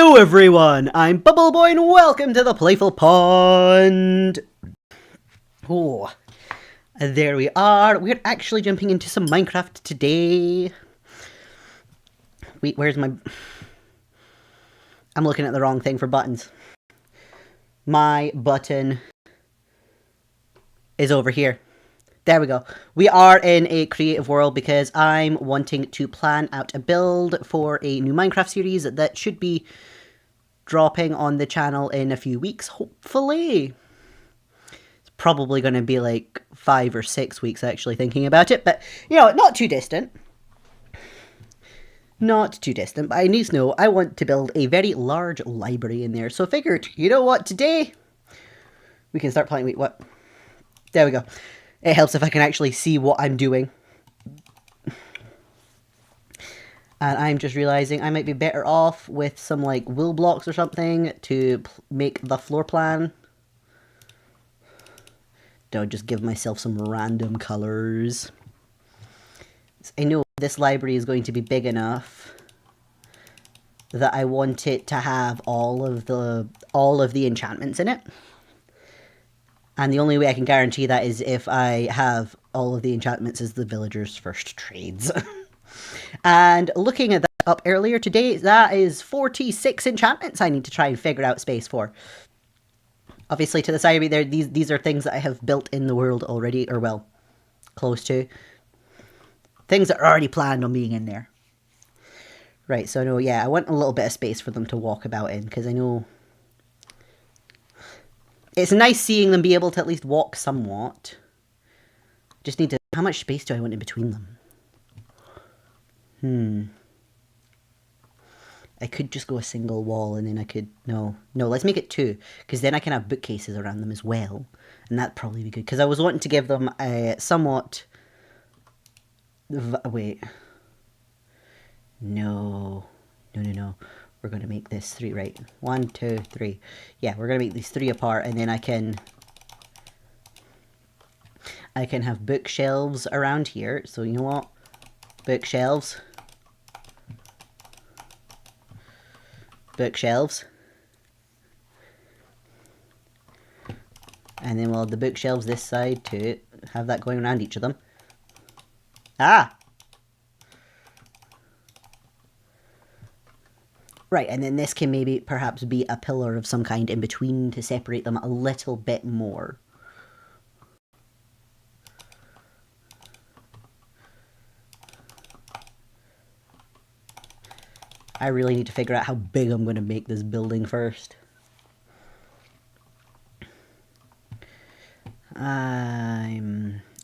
Hello everyone, I'm BubbleBuoy and welcome to the Playful Pond! Oh, there we are. We're actually jumping into some Minecraft today. Wait, where's my... I'm looking at the wrong thing for buttons. My button is over here. There we go. We are in a creative world because I'm wanting to plan out a build for a new Minecraft series that should be dropping on the channel in a few weeks, hopefully. It's probably going to be like 5 or 6 weeks actually thinking about it, but you know, not too distant. Not too distant, but I need to know I want to build a very large library in there. So I figured, you know what, today we can start playing. Wait, what? There we go. It helps if I can actually see what I'm doing. And I'm just realizing I might be better off with some like wool blocks or something to make the floor plan. Don't just give myself some random colors. I know this library is going to be big enough that I want it to have all of the enchantments in it. And the only way I can guarantee that is if I have all of the enchantments as the villagers' first trades. And looking at that up earlier today, that is 46 enchantments I need to try and figure out space for. Obviously, to the side of me there, these are things that I have built in the world already, or well, close to. Things that are already planned on being in there. Right, so no, yeah, I want a little bit of space for them to walk about in, because I know... It's nice seeing them be able to at least walk somewhat. Just need to... How much space do I want in between them? I could just go a single wall and then I could... No, let's make it 2. Because then I can have bookcases around them as well. And that'd probably be good. Because I was wanting to give them a somewhat... Wait. No. We're going to make this 3, right? 1, 2, 3. Yeah, we're going to make these 3 apart, and then I can have bookshelves around here. So you know what? Bookshelves. And then we'll have the bookshelves this side to have that going around each of them. Ah! Right, and then this can maybe perhaps be a pillar of some kind in between to separate them a little bit more. I really need to figure out how big I'm going to make this building first.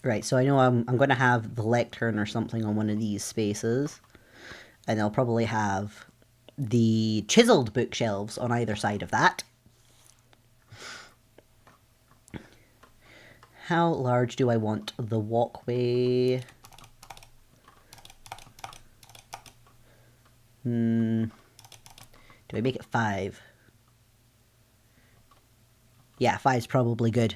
Right, so I know I'm going to have the lectern or something on one of these spaces. And I'll probably have the chiseled bookshelves on either side of that. How large do I want the walkway? Do I make it 5? Yeah, 5's probably good.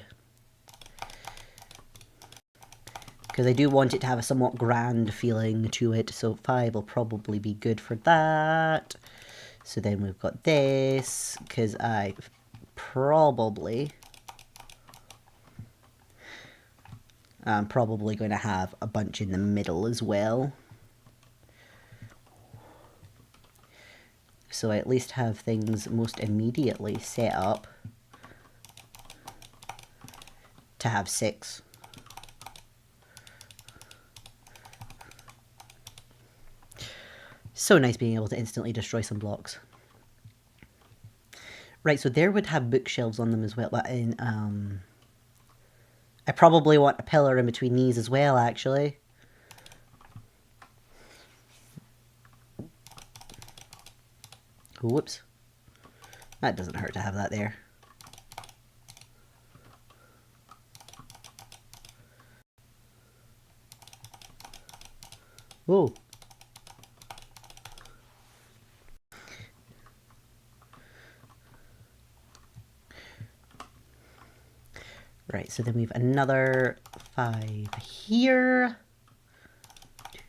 Because I do want it to have a somewhat grand feeling to it, so 5 will probably be good for that. So then we've got this, because I'm probably going to have a bunch in the middle as well. So I at least have things most immediately set up to have 6. So nice being able to instantly destroy some blocks. Right, so there would have bookshelves on them as well, but I probably want a pillar in between these as well, actually. Whoops. That doesn't hurt to have that there. Whoa. Right, so then we have another 5 here.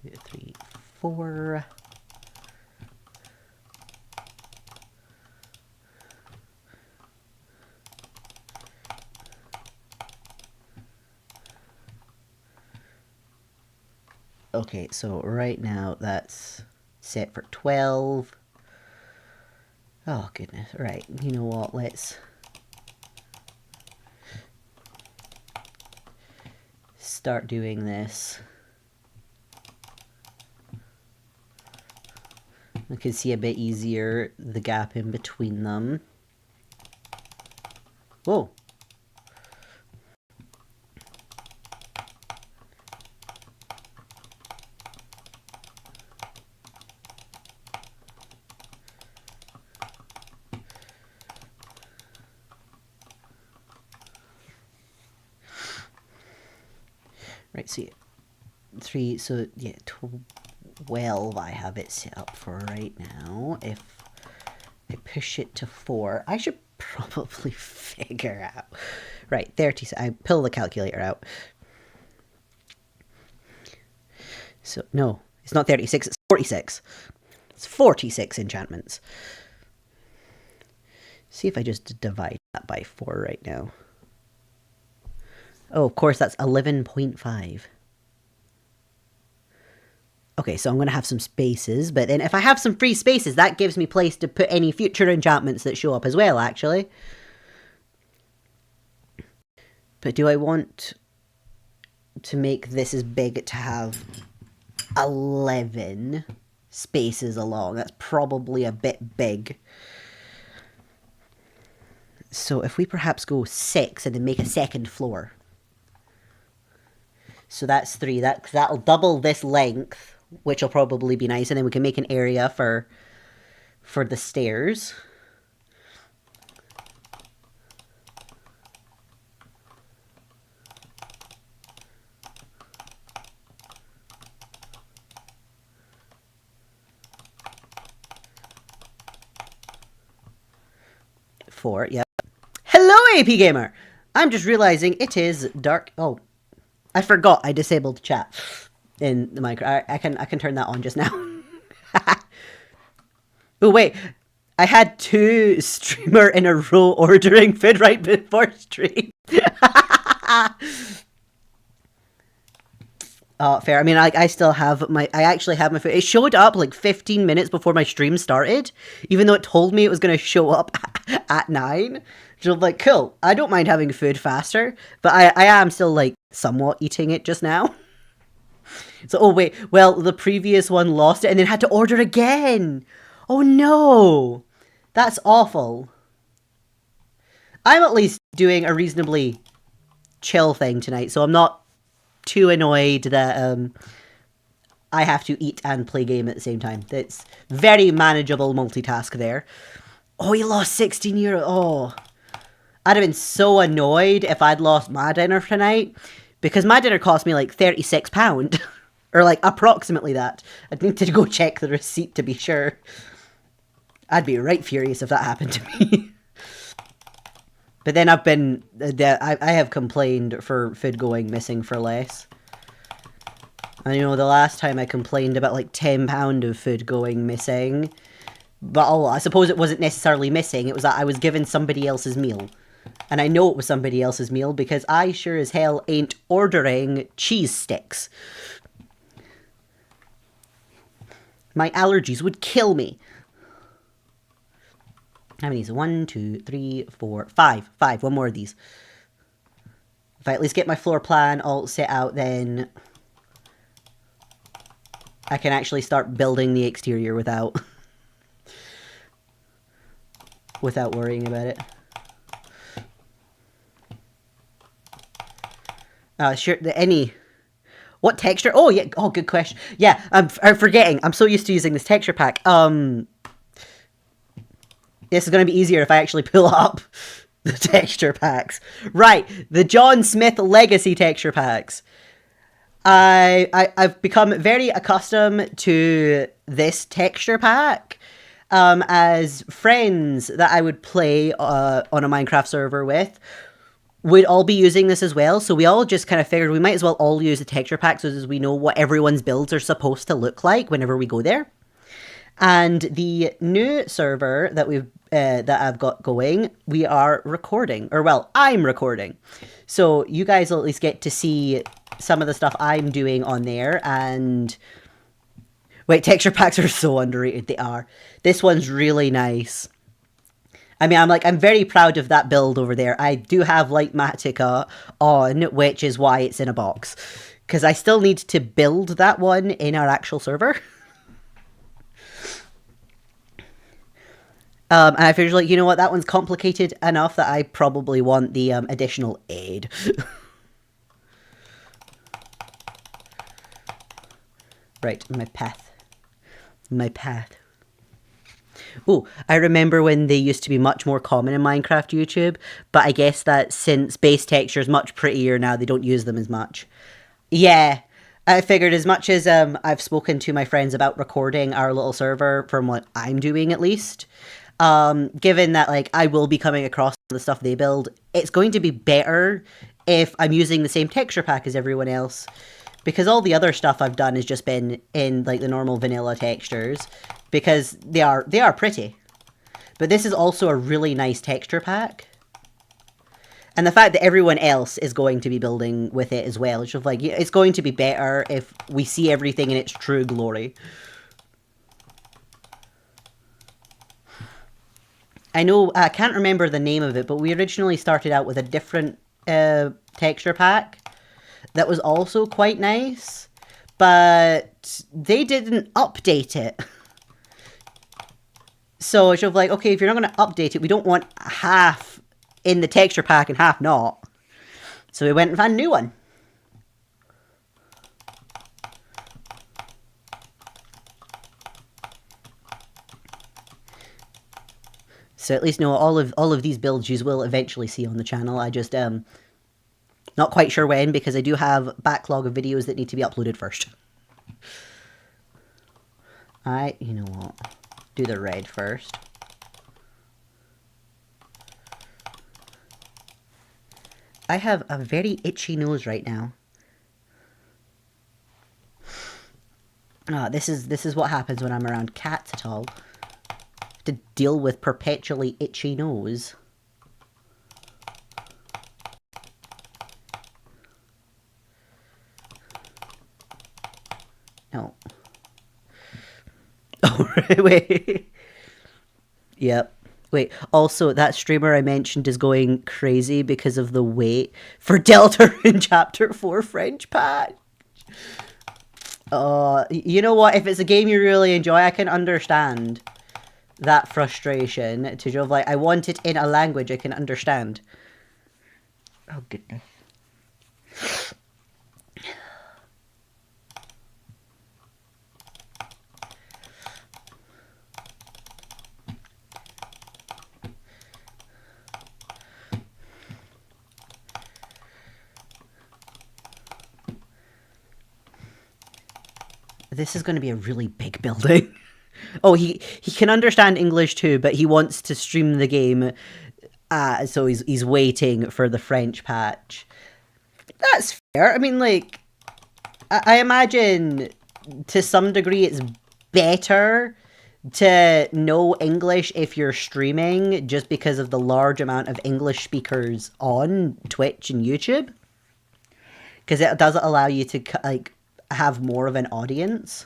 2, 3, 4. Okay, so right now that's set for 12. Oh, goodness. Right, you know what? Let's start doing this. I can see a bit easier the gap in between them. Whoa. Right, so 3, so yeah, 12 I have it set up for right now. If I push it to 4, I should probably figure out. Right, 30, I pull the calculator out. So, no, it's not 36, it's 46. It's 46 enchantments. See if I just divide that by 4 right now. Oh, of course, that's 11.5. Okay, so I'm going to have some spaces, but then if I have some free spaces, that gives me place to put any future enchantments that show up as well, actually. But do I want to make this as big to have 11 spaces along? That's probably a bit big. So if we perhaps go 6 and then make a second floor. So that's 3. That'll double this length, which will probably be nice. And then we can make an area for the stairs. Four, yep. Hello, AP Gamer! I'm just realizing it is dark. Oh, I forgot I disabled chat in the micro. I can turn that on just now. Oh wait, I had 2 streamer in a row ordering food right before stream. Oh, fair. I mean, I still have I actually have my food. It showed up like 15 minutes before my stream started, even though it told me it was going to show up at 9. So I'm like, cool, I don't mind having food faster, but I am still like somewhat eating it just now. So, oh wait, well, the previous one lost it and then had to order again. Oh no, that's awful. I'm at least doing a reasonably chill thing tonight, so I'm not too annoyed that I have to eat and play game at the same time. It's very manageable multitask there. Oh, you lost 16 euros. Oh, I'd have been so annoyed if I'd lost my dinner for tonight, because my dinner cost me like £36. Or like approximately that. I'd need to go check the receipt to be sure. I'd be right furious if that happened to me. But then I have complained for food going missing for less. And you know, the last time I complained about like £10 of food going missing. But oh, I suppose it wasn't necessarily missing. It was that I was given somebody else's meal. And I know it was somebody else's meal because I sure as hell ain't ordering cheese sticks. My allergies would kill me. How many is it? 1, 2, 3, 4, 5. 5. One more of these. If I at least get my floor plan all set out, then I can actually start building the exterior without worrying about it. Sure. What texture? Oh yeah. Oh, good question. Yeah, I'm forgetting. I'm so used to using this texture pack. This is going to be easier if I actually pull up the texture packs. Right, the John Smith Legacy texture packs. I've become very accustomed to this texture pack as friends that I would play on a Minecraft server with would all be using this as well. So we all just kind of figured we might as well all use the texture pack so as we know what everyone's builds are supposed to look like whenever we go there. And the new server that I've got going, we are recording, or well, I'm recording. So you guys will at least get to see some of the stuff I'm doing on there. And wait, texture packs are so underrated. They are. This one's really nice. I mean, I'm very proud of that build over there. I do have Lightmatica on, which is why it's in a box. Because I still need to build that one in our actual server. And I figured, like, you know what, that one's complicated enough that I probably want the additional aid. Right, my path. My path. Oh, I remember when they used to be much more common in Minecraft YouTube, but I guess that since base texture is much prettier now, they don't use them as much. Yeah, I figured as much as I've spoken to my friends about recording our little server from what I'm doing at least, given that like I will be coming across the stuff they build, it's going to be better if I'm using the same texture pack as everyone else. Because all the other stuff I've done has just been in like the normal vanilla textures, because they are pretty. But this is also a really nice texture pack. And the fact that everyone else is going to be building with it as well, it's just like, it's going to be better if we see everything in its true glory. I know, I can't remember the name of it, but we originally started out with a different texture pack that was also quite nice, but they didn't update it. So it's just like, okay, if you're not going to update it, we don't want half in the texture pack and half not. So we went and found a new one. So at least know all of these builds you will eventually see on the channel. I just not quite sure when, because I do have a backlog of videos that need to be uploaded first. You know what? Do the red first. I have a very itchy nose right now. This is what happens when I'm around cats at all. To deal with perpetually itchy nose. No. Oh, wait. Yep. Wait, also, that streamer I mentioned is going crazy because of the wait for Delta in Chapter 4 French patch. You know what? If it's a game you really enjoy, I can understand that frustration. To just like, I want it in a language I can understand. Oh, goodness. This is going to be a really big building. Oh, he can understand English too, but he wants to stream the game, so he's waiting for the French patch. That's fair. I mean, like, I imagine to some degree it's better to know English if you're streaming, just because of the large amount of English speakers on Twitch and YouTube, because it does allow you to like have more of an audience.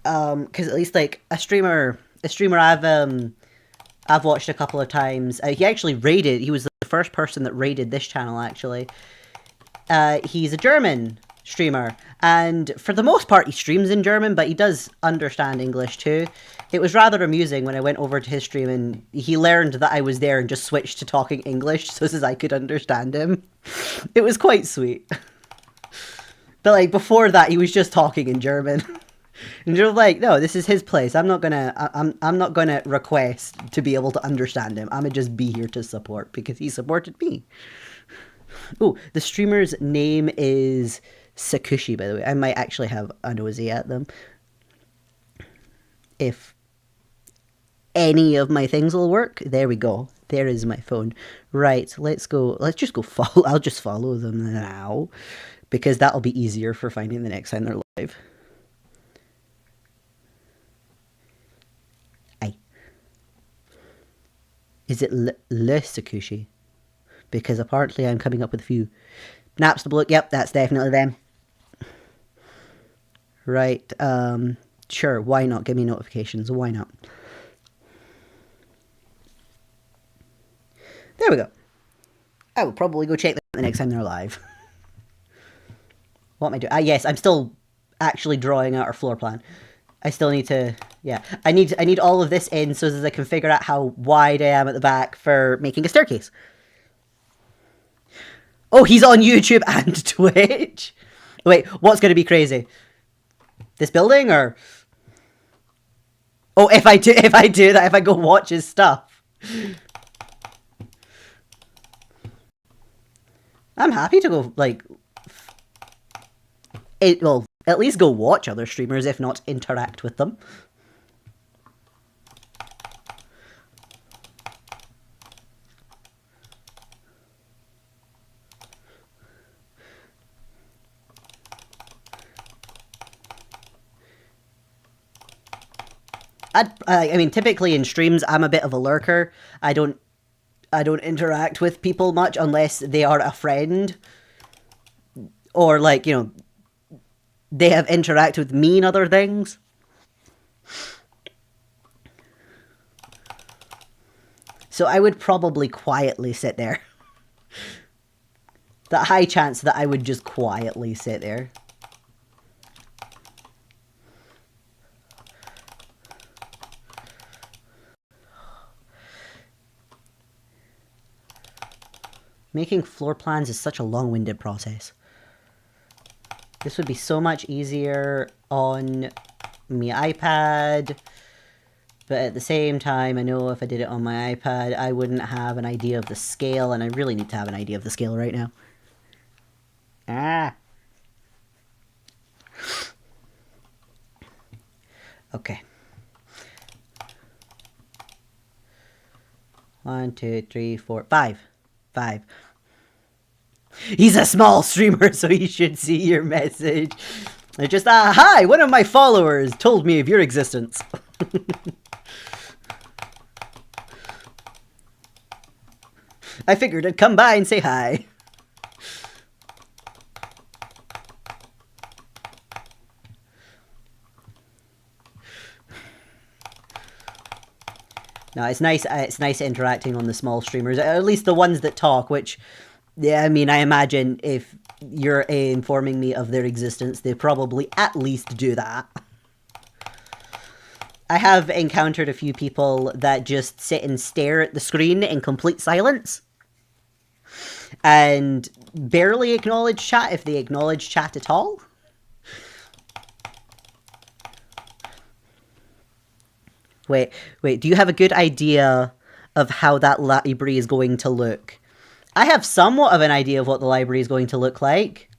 Because at least like a streamer I've watched a couple of times. He actually raided. He was the first person that raided this channel, actually. He's a German streamer, and for the most part he streams in German, but he does understand English too. It was rather amusing when I went over to his stream and he learned that I was there and just switched to talking English so as I could understand him. It was quite sweet. But like before that, he was just talking in German. And you're like, no, this is his place. I'm not gonna request to be able to understand him. I'm gonna just be here to support because he supported me. Oh, the streamer's name is Sakushi, by the way. I might actually have a nosy at them. If any of my things will work. There we go. There is my phone. Right, let's go. Let's just go follow. I'll just follow them now, because that'll be easier for finding the next time they're live. Is it Le Sakushi? because apparently I'm coming up with a few naps to look. Yep, that's definitely them. Right, sure, why not? Give me notifications, why not? There we go. I will probably go check them the next time they're alive. What am I doing? Ah, yes, I'm still actually drawing out our floor plan. I still need to, yeah. I need all of this in so that I can figure out how wide I am at the back for making a staircase. Oh, he's on YouTube and Twitch. Wait, what's going to be crazy? This building or? Oh, if I do that, if I go watch his stuff. I'm happy to go, like, well, at least go watch other streamers, if not interact with them. I mean, typically in streams, I'm a bit of a lurker. I don't interact with people much unless they are a friend. Or, like, you know, they have interacted with me and other things. So I would probably quietly sit there. The high chance that I would just quietly sit there. Making floor plans is such a long-winded process. This would be so much easier on my iPad, but at the same time, I know if I did it on my iPad, I wouldn't have an idea of the scale, and I really need to have an idea of the scale right now. Ah! Okay. 1, 2, 3, 4, 5. 5. He's a small streamer, so he should see your message. I just, hi, one of my followers told me of your existence. I figured I'd come by and say hi. No, it's nice interacting on the small streamers, at least the ones that talk, which, yeah, I mean, I imagine if you're informing me of their existence, they probably at least do that. I have encountered a few people that just sit and stare at the screen in complete silence. And barely acknowledge chat, if they acknowledge chat at all. Wait, do you have a good idea of how that library is going to look? I have somewhat of an idea of what the library is going to look like.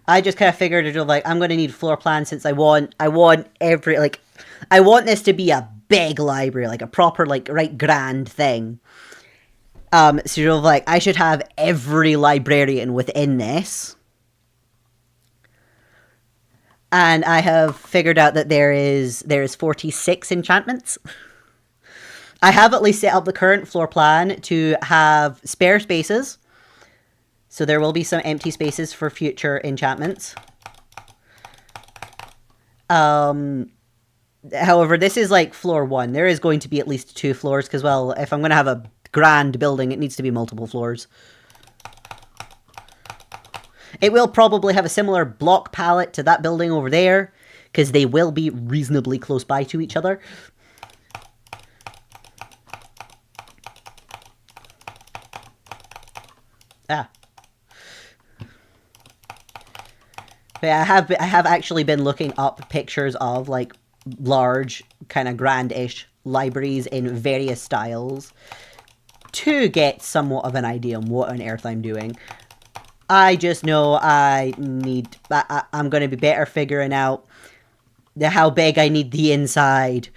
I just kind of figured, like, I'm going to need floor plans since I want every, like, I want this to be a big library, like a proper, like, right grand thing. So, like, I should have every librarian within this. And I have figured out that there is 46 enchantments. I have at least set up the current floor plan to have spare spaces. So there will be some empty spaces for future enchantments. However, this is like floor 1. There is going to be at least 2 floors because, well, if I'm going to have a grand building, it needs to be multiple floors. It will probably have a similar block palette to that building over there, because they will be reasonably close by to each other. Ah. But I have actually been looking up pictures of, like, large, kind of grand-ish libraries in various styles to get somewhat of an idea on what on earth I'm doing. I just know I'm going to be better figuring out how big I need the inside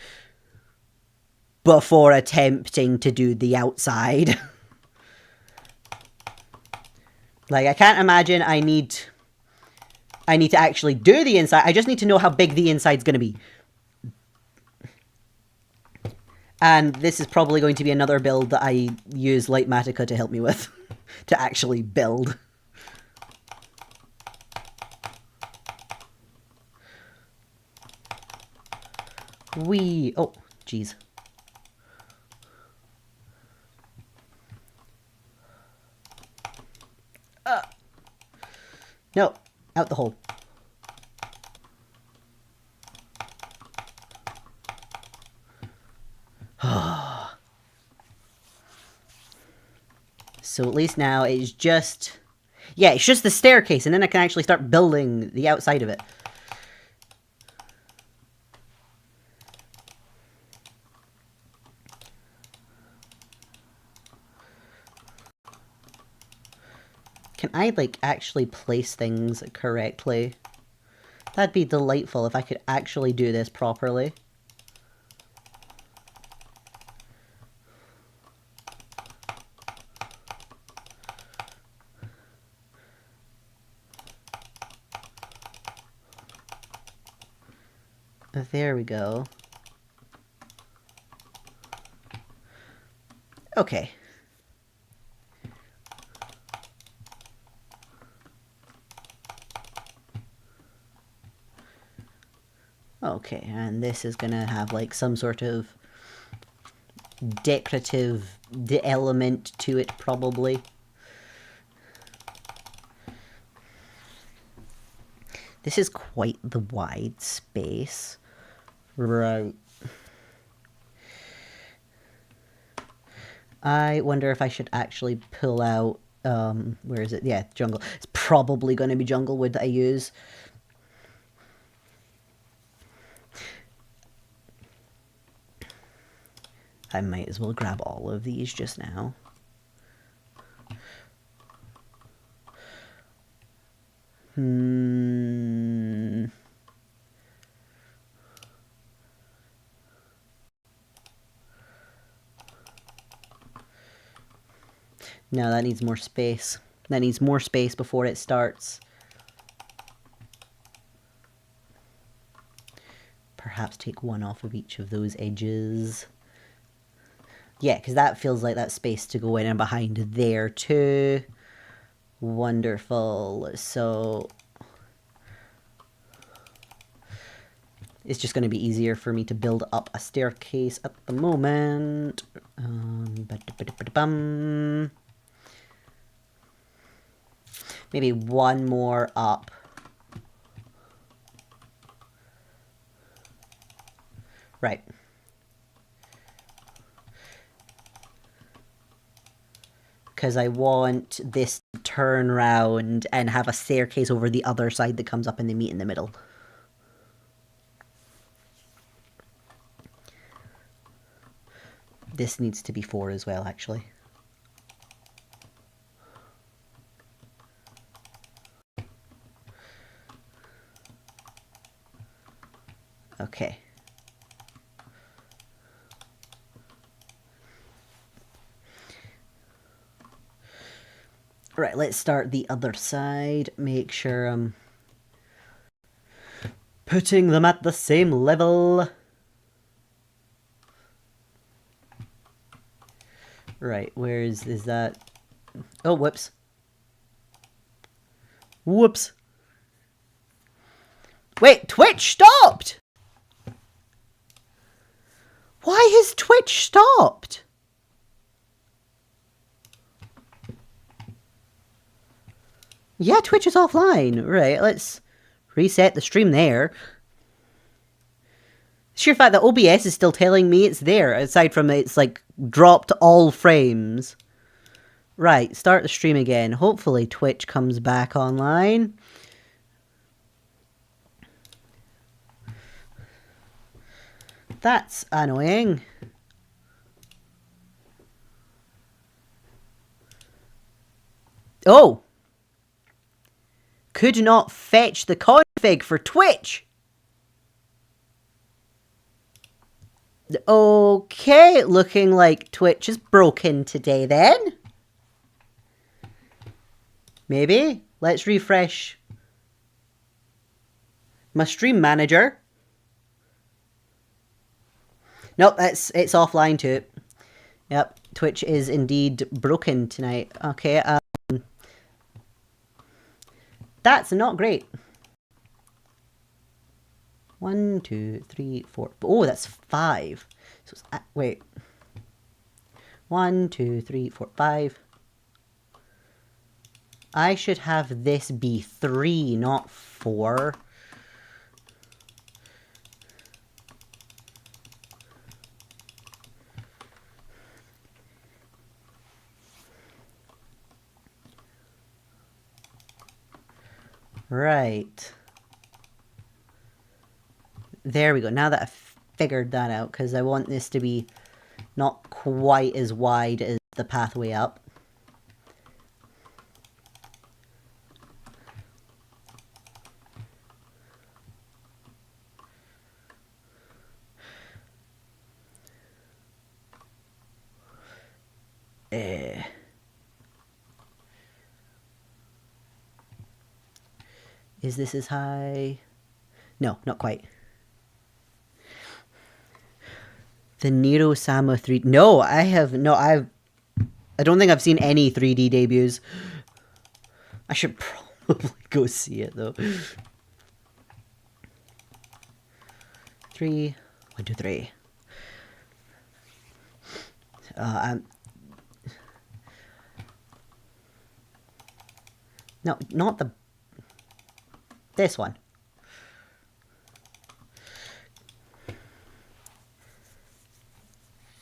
before attempting to do the outside. Like, I can't imagine I need to actually do the inside. I just need to know how big the inside's going to be. And this is probably going to be another build that I use Litematica to help me with. To actually build. Oh, jeez. No, out the hole. So at least now it's just... Yeah, it's just the staircase, and then I can actually start building the outside of it. Can I, like, actually place things correctly? That'd be delightful if I could actually do this properly. There we go. Okay. Okay, and this is gonna have like some sort of decorative element to it, probably. This is quite the wide space. Right. I wonder if I should actually pull out, where is it? Yeah, jungle. It's probably going to be jungle wood that I use. I might as well grab all of these just now. No, that needs more space. That needs more space before it starts. Perhaps take one off of each of those edges. Yeah, because that feels like that space to go in and behind there too. Wonderful. So it's just going to be easier for me to build up a staircase at the moment. Maybe one more up. Right. Because I want this to turn round and have a staircase over the other side that comes up and they meet in the middle. This needs to be 4 as well, actually. Okay. Right, let's start the other side. Make sure I'm putting them at the same level. Right, where is that? Oh, whoops. Whoops. Wait, Twitch stopped! Why has Twitch stopped? Yeah, Twitch is offline. Right, let's reset the stream there. Sheer fact that OBS is still telling me it's there, aside from it's like dropped all frames. Right, start the stream again. Hopefully Twitch comes back online. That's annoying. Oh! Could not fetch the config for Twitch! Okay, looking like Twitch is broken today then. Maybe. Let's refresh my stream manager. Nope, it's offline too. Yep, Twitch is indeed broken tonight. Okay, that's not great. 1, 2, 3, 4. Oh, that's 5. So it's, wait. 1, 2, 3, 4, 5. I should have this be 3, not 4. Right. There we go. Now that I've figured that out, because I want this to be not quite as wide as the pathway up. Is this as high? No, not quite. The Nero Sama 3... No, I have... No, I don't think I've seen any 3D debuts. I should probably go see it, though. 3... 1, 2, 3. No, not the... This one.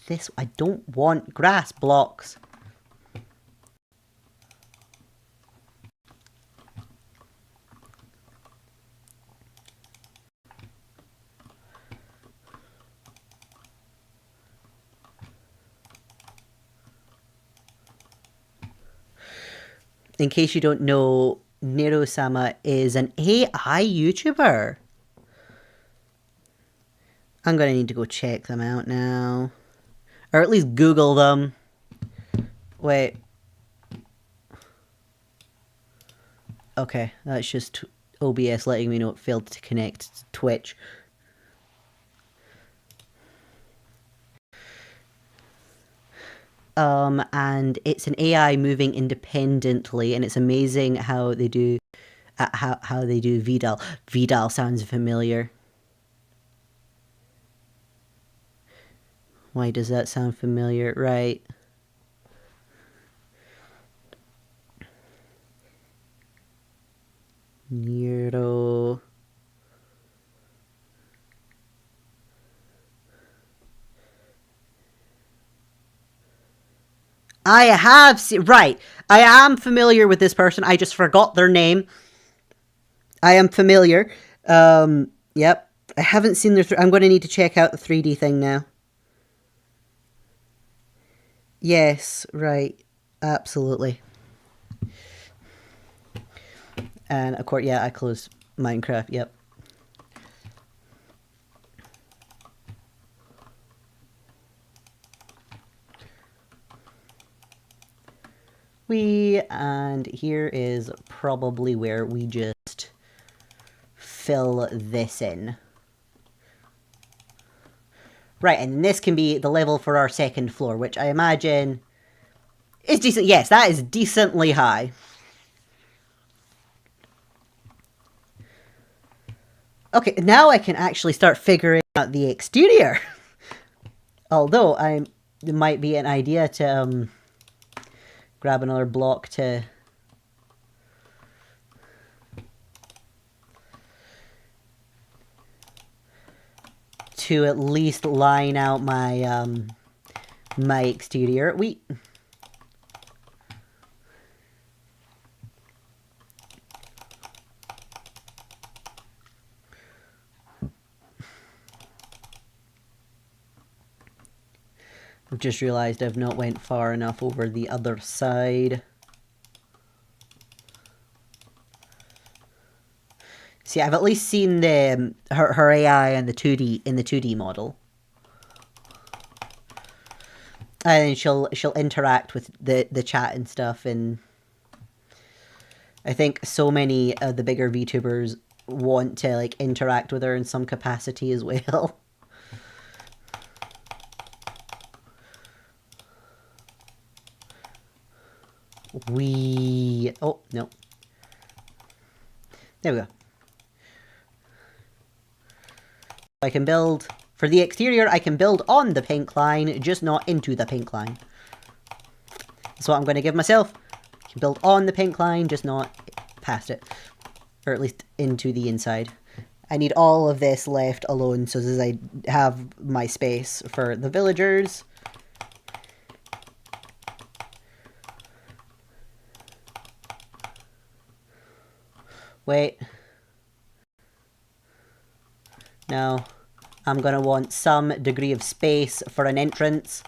This... I don't want grass blocks. In case you don't know, Nero-sama is an AI YouTuber. I'm gonna need to go check them out now. Or at least Google them. Wait. Okay, that's just OBS letting me know it failed to connect to Twitch. And it's an AI moving independently, and it's amazing how they do how they do Vidal. Vidal sounds familiar. Why does that sound familiar? Right. Nero. I have seen... Right. I am familiar with this person. I just forgot their name. I am familiar. Yep. I haven't seen their... I'm going to need to check out the 3D thing now. Yes, right. Absolutely. And of course, yeah, I closed Minecraft. Yep. And here is probably where we just fill this in. Right, and this can be the level for our second floor, which I imagine is decent. Yes, that is decently high. Okay, now I can actually start figuring out the exterior. Although, it might be an idea to grab another block to... to at least line out my, my exterior. I've just realised I've not went far enough over the other side. See, I've at least seen the her AI in the 2D model, and she'll interact with the chat and stuff. And I think so many of the bigger VTubers want to like interact with her in some capacity as well. Oh, no. There we go. I can build... For the exterior, I can build on the pink line, just not into the pink line. That's what I'm going to give myself. I can build on the pink line, just not past it. Or at least into the inside. I need all of this left alone so as I have my space for the villagers. Wait. No. I'm going to want some degree of space for an entrance.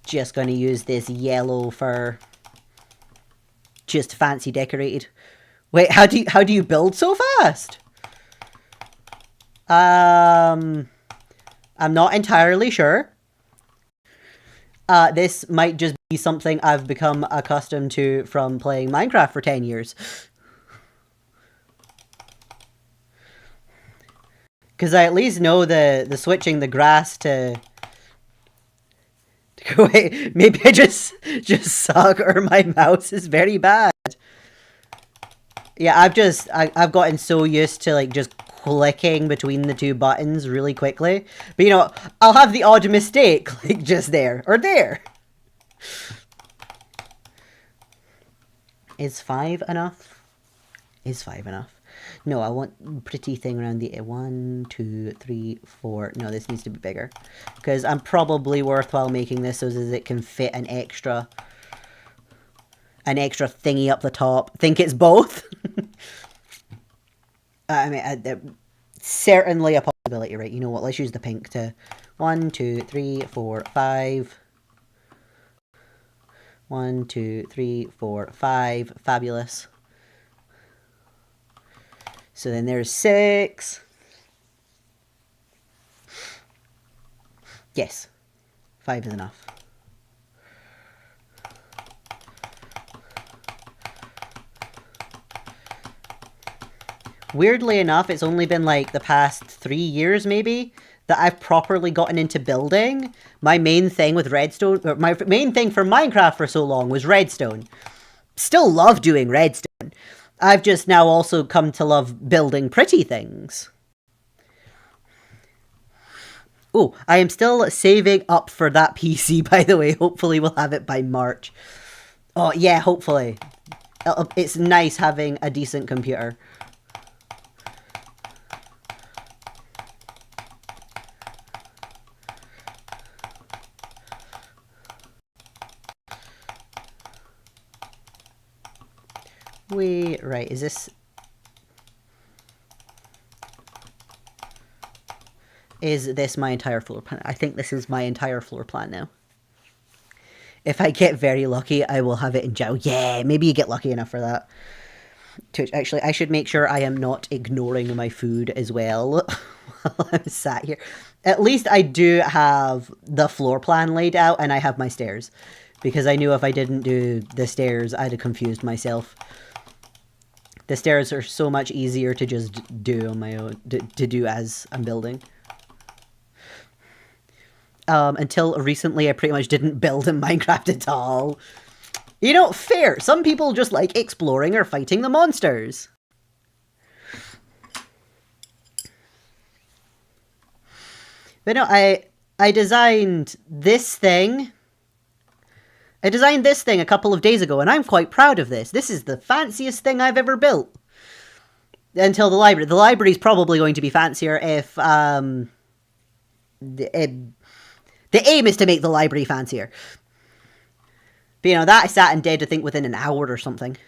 Just going to use this yellow for just fancy decorated. Wait, how do you build so fast? I'm not entirely sure. This might just be something I've become accustomed to from playing Minecraft for 10 years. Because I at least know the switching the grass to... Wait, maybe I just suck or my mouse is very bad. Yeah, I've gotten so used to like just clicking between the two buttons really quickly. But you know, I'll have the odd mistake like just there or there. Is 5 enough? Is 5 enough? No, I want pretty thing around the 1, 2, 3, 4. No, this needs to be bigger. Because I'm probably worthwhile making this so that it can fit an extra thingy up the top. Think it's both? I mean, certainly a possibility, right? You know what? Let's use the pink to 1, 2, 3, 4, 5. 1, 2, 3, 4, 5. Fabulous. So then there's 6. Yes. 5 is enough. Weirdly enough, it's only been like the past 3 years maybe that I've properly gotten into building. My main thing with redstone, or my main thing for Minecraft for so long was redstone. Still love doing redstone. I've just now also come to love building pretty things. Oh, I am still saving up for that PC, by the way. Hopefully we'll have it by March. Oh, yeah, hopefully. It's nice having a decent computer. Right, is this... Is this my entire floor plan? I think this is my entire floor plan now. If I get very lucky, I will have it in Jow. Yeah, maybe you get lucky enough for that. Actually, I should make sure I am not ignoring my food as well while I'm sat here. At least I do have the floor plan laid out and I have my stairs. Because I knew if I didn't do the stairs, I'd have confused myself. The stairs are so much easier to just do on my own, to do as I'm building. Until recently, I pretty much didn't build in Minecraft at all. You know, fair. Some people just like exploring or fighting the monsters. But no, I designed this thing. I designed this thing a couple of days ago, and I'm quite proud of this. This is the fanciest thing I've ever built. Until the library. The library's probably going to be fancier if, the aim is to make the library fancier. But, you know, that I sat and did, I think, within an hour or something.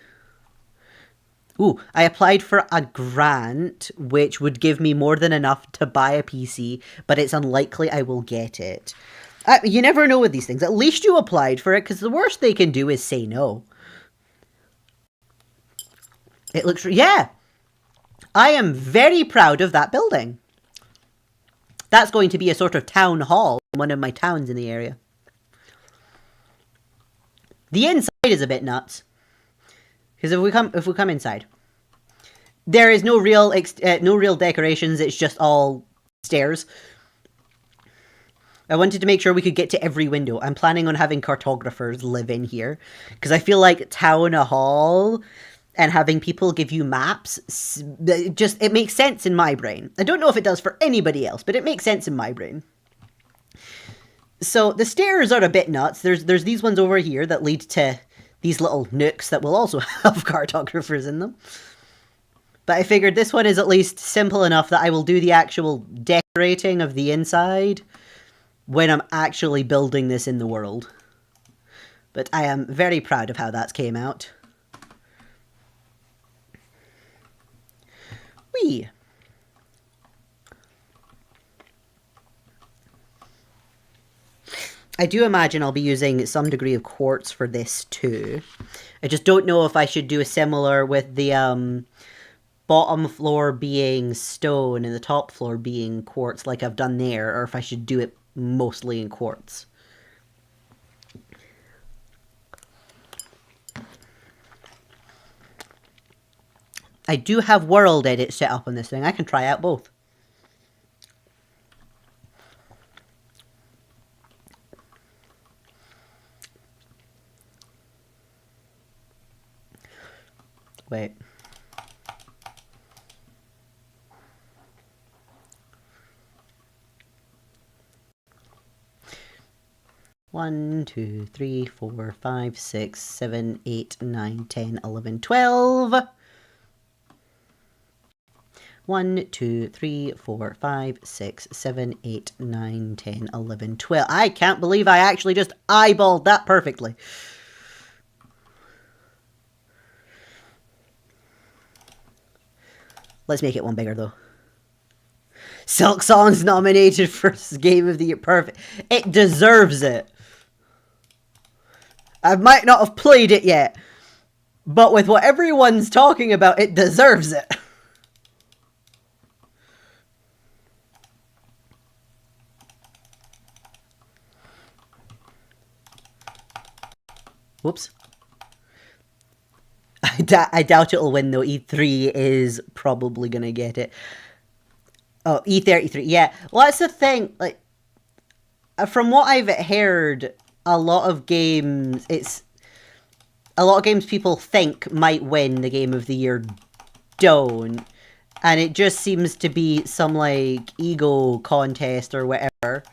Ooh, I applied for a grant, which would give me more than enough to buy a PC, but it's unlikely I will get it. You never know with these things. At least you applied for it, because the worst they can do is say no. It looks... Yeah! I am very proud of that building. That's going to be a sort of town hall in one of my towns in the area. The inside is a bit nuts. Because if we come inside, There is no real decorations. It's just all stairs. I wanted to make sure we could get to every window. I'm planning on having cartographers live in here because I feel like town hall and having people give you maps, it makes sense in my brain. I don't know if it does for anybody else, but it makes sense in my brain. So the stairs are a bit nuts. There's these ones over here that lead to these little nooks that will also have cartographers in them. But I figured this one is at least simple enough that I will do the actual decorating of the inside when I'm actually building this in the world. But I am very proud of how that came out. Whee! I do imagine I'll be using some degree of quartz for this too. I just don't know if I should do a similar with the bottom floor being stone and the top floor being quartz like I've done there, or if I should do it mostly in quartz. I do have world edit set up on this thing. I can try out both. Wait. One, 2, 3, 4, 5, 6, 7, 8, 9, 10, 11, 12. 1, 2, 3, 4, 5, 6, 7, 8, 9, 10, 11, 12. I can't believe I actually just eyeballed that perfectly. Let's make it one bigger, though. Silk Song's nominated for Game of the Year. Perfect. It deserves it. I might not have played it yet, but with what everyone's talking about, it deserves it. Whoops. I doubt it'll win, though. E3 is probably going to get it. Oh, E33. Yeah. Well, that's the thing. Like, from what I've heard, a lot of games people think might win the Game of the Year don't. And it just seems to be some, like, ego contest or whatever.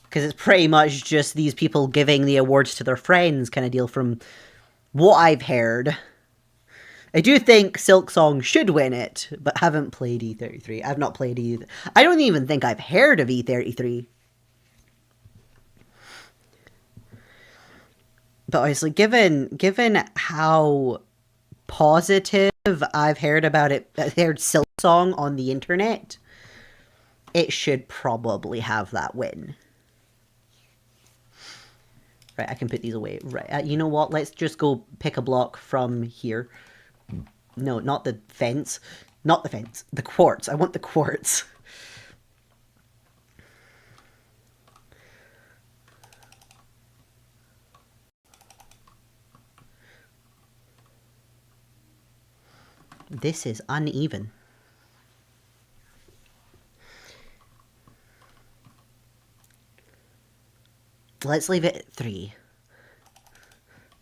Because it's pretty much just these people giving the awards to their friends kind of deal from what I've heard. I do think Silk Song should win it, but haven't played E33. I've not played either. I don't even think I've heard of E33. But honestly, given how positive I've heard about it, I've heard Silk Song on the internet, it should probably have that win. Right, I can put these away. Right, you know what? Let's just go pick a block from here. No, not the fence. Not the fence. The quartz. I want the quartz. This is uneven. Let's leave it at 3.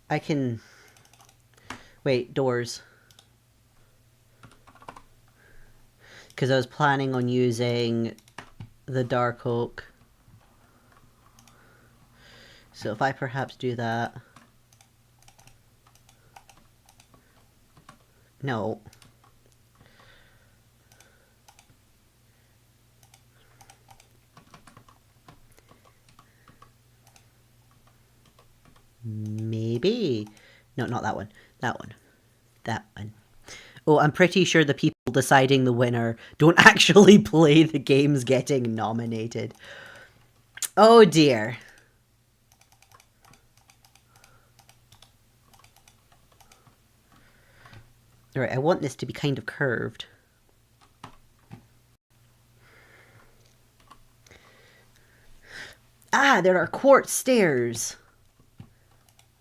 I can... Wait, doors. Because I was planning on using the dark oak. So if I perhaps do that... No. Maybe. No, not that one. That one. That one. Oh, I'm pretty sure the people deciding the winner don't actually play the games getting nominated. Oh dear. Alright, I want this to be kind of curved. Ah, there are quartz stairs.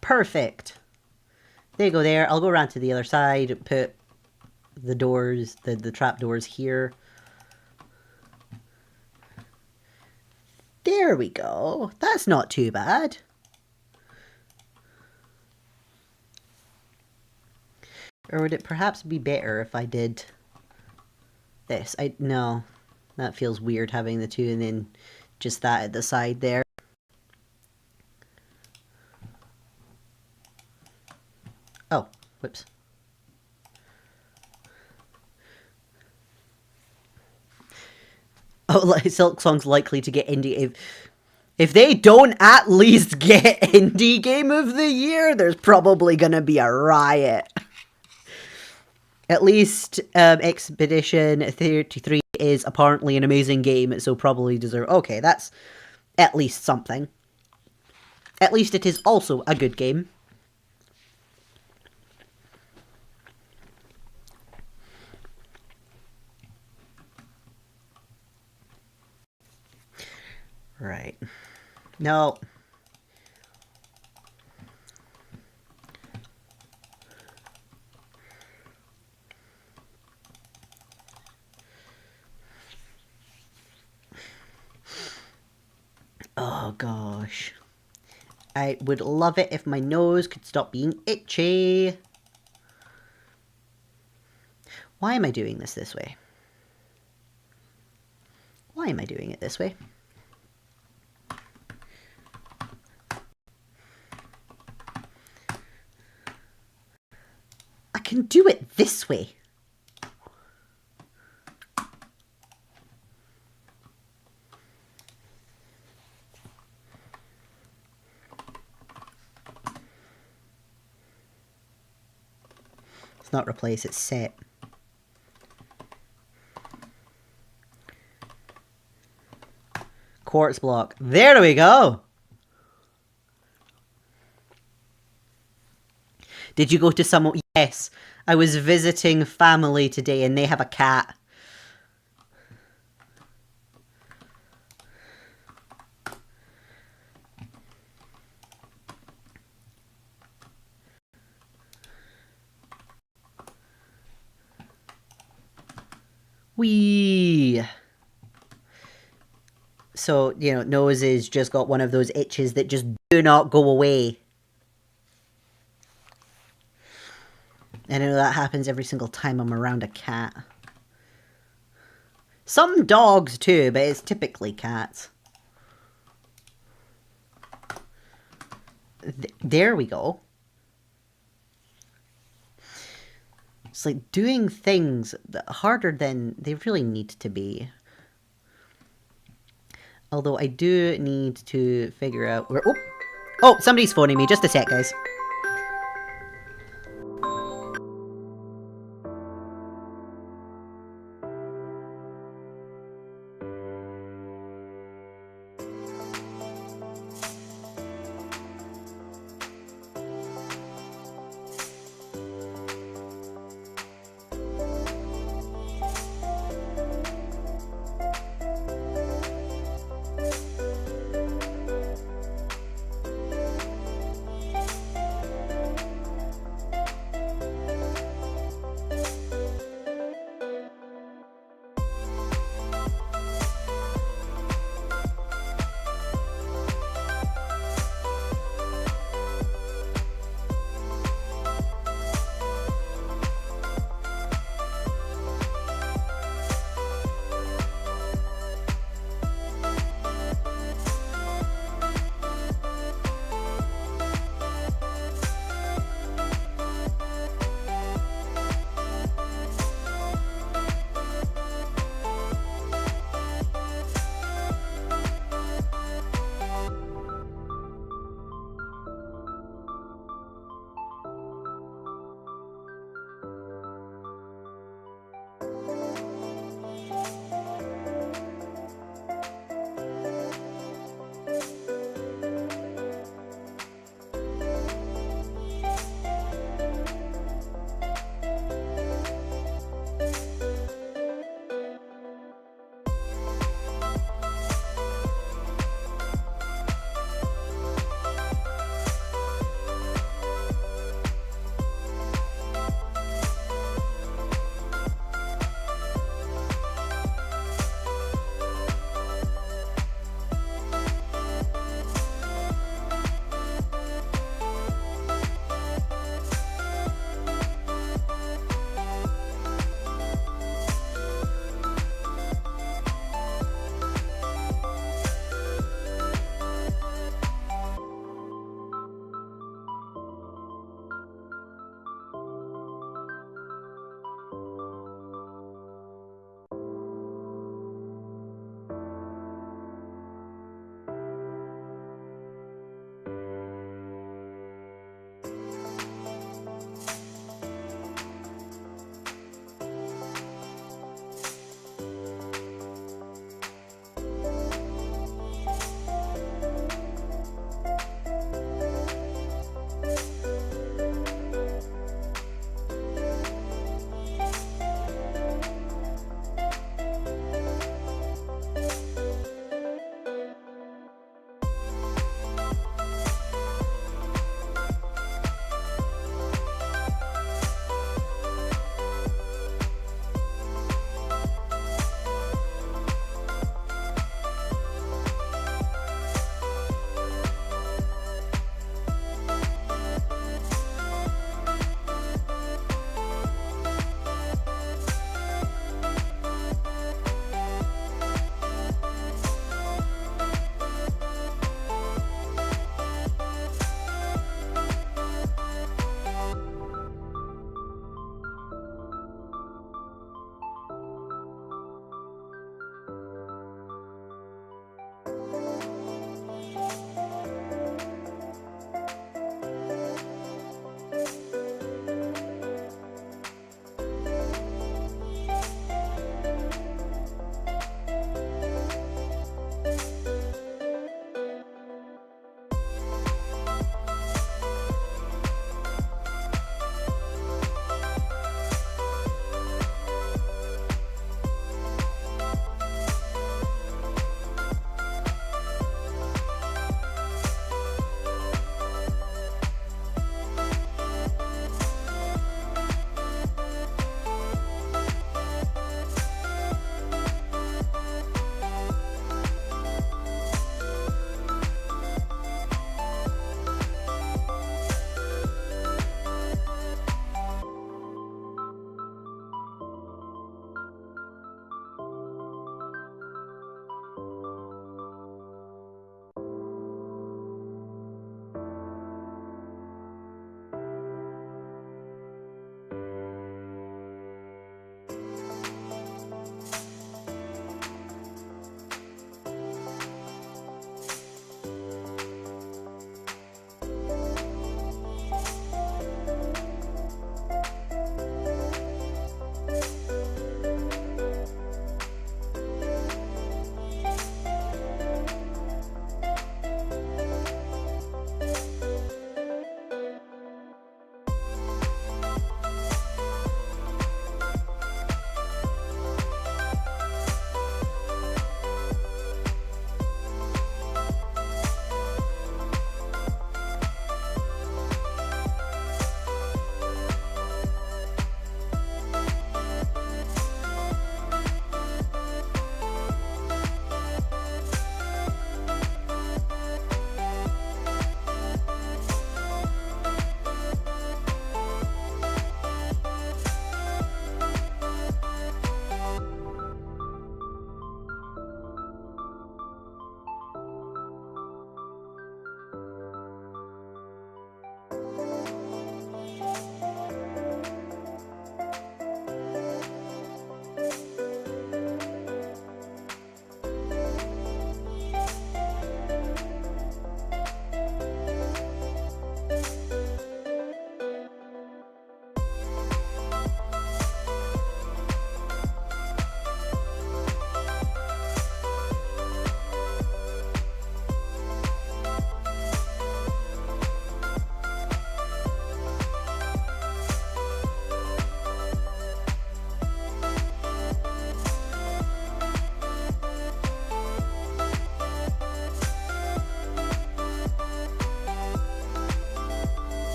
Perfect. They go there. I'll go around to the other side and put the doors, the trap doors here. There we go. That's not too bad. Or would it perhaps be better if I did this? No, that feels weird having the two and then just that at the side there. Oh, whoops. Oh, like Silk Song's likely to get indie. If they don't at least get indie game of the year, there's probably gonna be a riot. At least Expedition 33 is apparently an amazing game, so probably deserve... Okay, that's at least something. At least it is also a good game. Right. No. Oh gosh. I would love it if my nose could stop being itchy. Why am I doing this way? Why am I doing it this way? I can do it this way. It's not replace, it's set. Quartz block. There we go! Did you go to someone? Yes. I was visiting family today and they have a cat. Whee! So, you know, nose is just got one of those itches that just do not go away. And I know that happens every single time I'm around a cat. Some dogs too, but it's typically cats. There we go. It's like doing things harder than they really need to be. Although I do need to figure out where... Oh, somebody's phoning me. Just a sec, guys.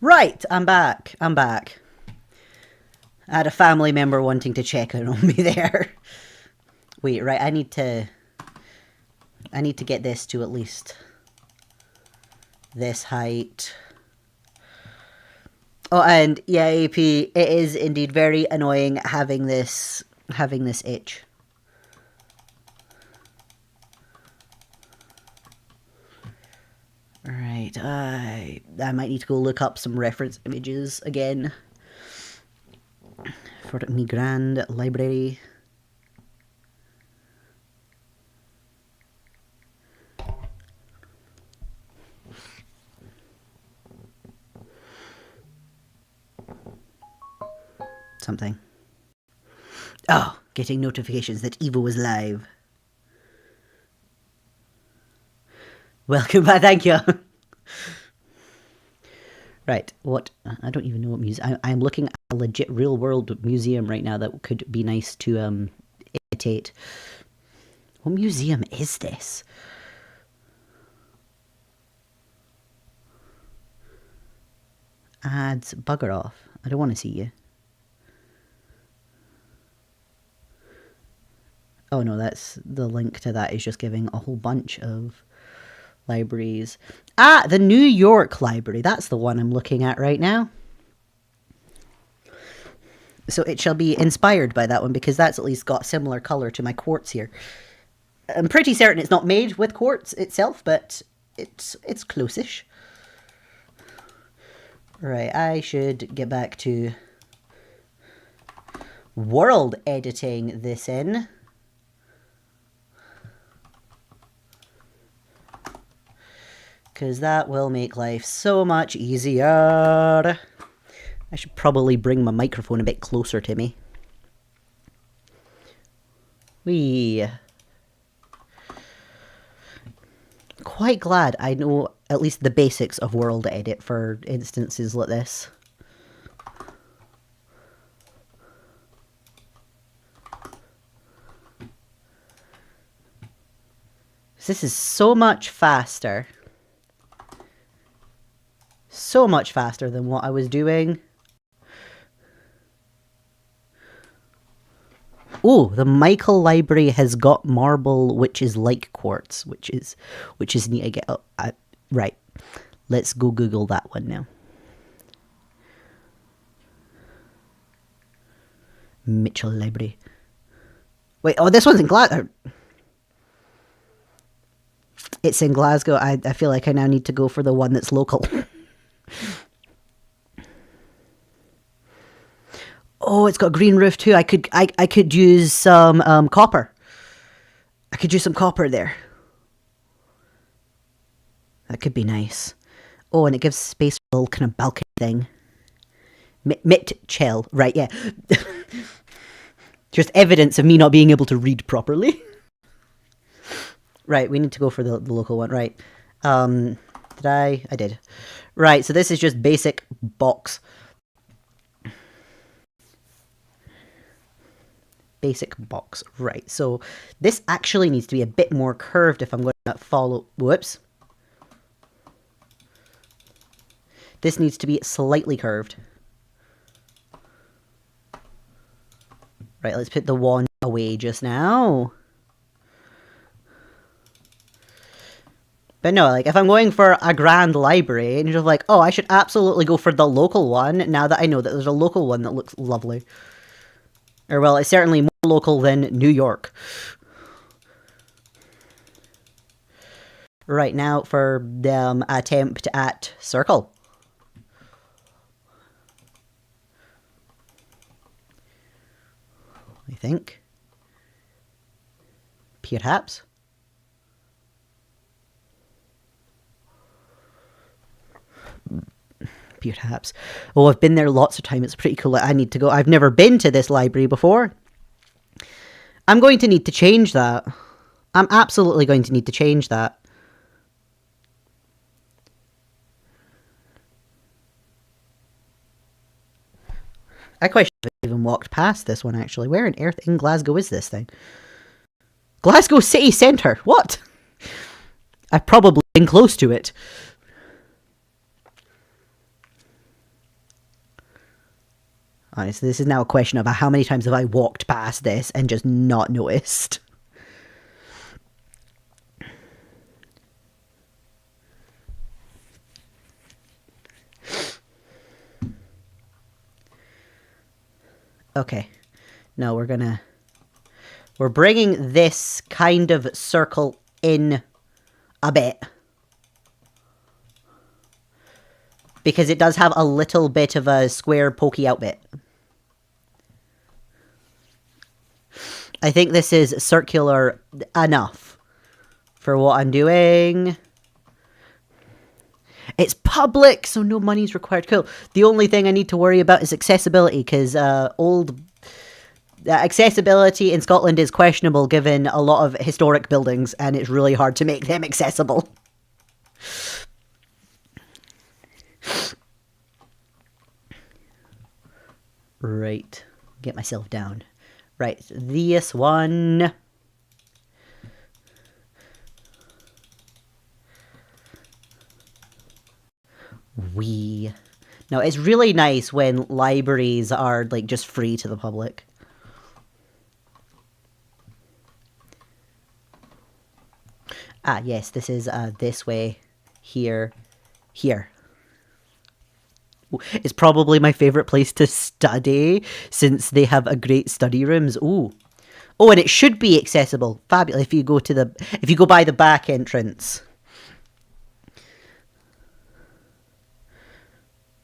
Right, I'm back. I'm back. I had a family member wanting to check in on me there. Wait, right, I need to get this to at least this height. Oh, and yeah, AP, it is indeed very annoying having this itch. Right, I might need to go look up some reference images again for me grand library. Something. Oh, getting notifications that Evo was live. Welcome back, thank you. Right, what? I don't even know what museum. I'm looking at a legit real world museum right now that could be nice to imitate. What museum is this? Ads, bugger off. I don't want to see you. Oh no, that's the link to that is just giving a whole bunch of libraries. Ah, the New York Library. That's the one I'm looking at right now. So it shall be inspired by that one because that's at least got similar colour to my quartz here. I'm pretty certain it's not made with quartz itself, but it's close-ish. Right, I should get back to world editing this in. Because that will make life so much easier. I should probably bring my microphone a bit closer to me. Quite glad I know at least the basics of world edit for instances like this. This is so much faster. So much faster than what I was doing. Oh, the Michael Library has got marble, which is like quartz, which is neat. I get right. Let's go Google that one now. Mitchell Library. Wait, oh, this one's in Glasgow. It's in Glasgow. I feel like I now need to go for the one that's local. Oh, it's got a green roof too. I could use some copper. I could use some copper there. That could be nice. Oh, and it gives space for a little kind of balcony thing. Mitchell, right? Yeah. Just evidence of me not being able to read properly. Right, we need to go for the local one. Right. Did I? I did. Right, so this is just basic box. Basic box. Right, so this actually needs to be a bit more curved if I'm going to follow... Whoops. This needs to be slightly curved. Right, let's put the wand away just now. But no, like, if I'm going for a grand library, and you're just like, oh, I should absolutely go for the local one, now that I know that there's a local one that looks lovely. Or, well, it's certainly more local than New York. Right, now for the attempt at circle. I think. Perhaps. Perhaps. Oh, I've been there lots of times. It's pretty cool. I need to go. I've never been to this library before. I'm going to need to change that. I'm absolutely going to need to change that. I quite should have even walked past this one, actually. Where on earth in Glasgow is this thing? Glasgow City Centre. What? I've probably been close to it. Honestly, this is now a question of how many times have I walked past this and just not noticed. Okay. No, we're bringing this kind of circle in a bit. Because it does have a little bit of a square pokey out bit. I think this is circular enough for what I'm doing. It's public, so no money's required. Cool. The only thing I need to worry about is accessibility, because accessibility in Scotland is questionable given a lot of historic buildings, and it's really hard to make them accessible. Right. Get myself down. Right. This one. Now, it's really nice when libraries are, like, just free to the public. Ah, yes, this is, this way. Here. It's probably my favourite place to study, since they have a great study rooms. Ooh. Oh, and it should be accessible. Fabulous. If you go by the back entrance.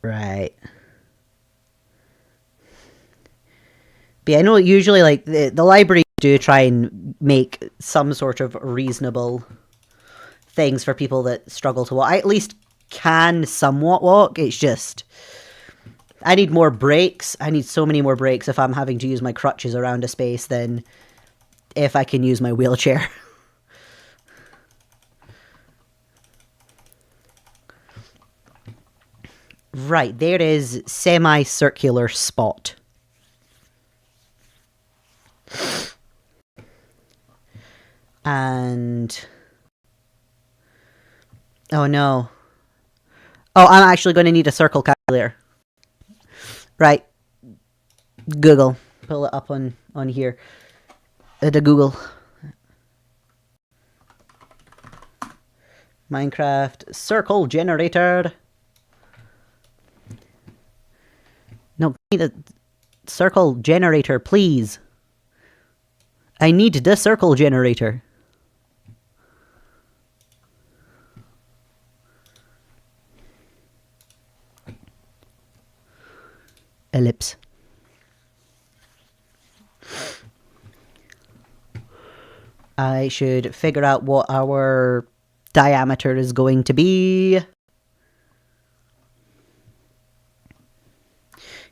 Right. But yeah, I know usually, like, the library do try and make some sort of reasonable things for people that struggle to walk. I at least can somewhat walk. It's just, I need more breaks. I need so many more breaks if I'm having to use my crutches around a space than if I can use my wheelchair. Right, there is semicircular spot. And... oh no. Oh, I'm actually going to need a circle calculator. Right. Google. Pull it up on here. The Google. Minecraft circle generator. No, give me the circle generator, please. I need the circle generator. Ellipse. I should figure out what our diameter is going to be.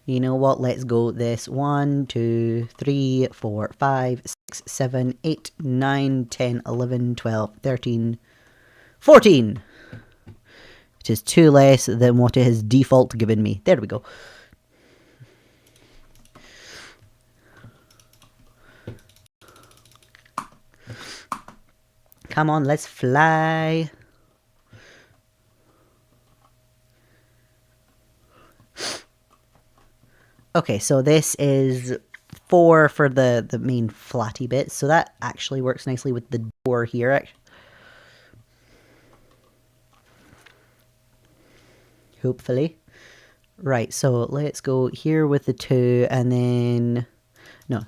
You know what? Let's go this 1, 2, 3, 4, 5, 6, 7, 8, 9, 10, 11, 12, 13, 14. Which is 2 less than what it has default given me. There we go. Come on, let's fly. Okay, so this is 4 for the main flatty bit, so that actually works nicely with the door here. Hopefully. Right, so let's go here with the 2, and then... no.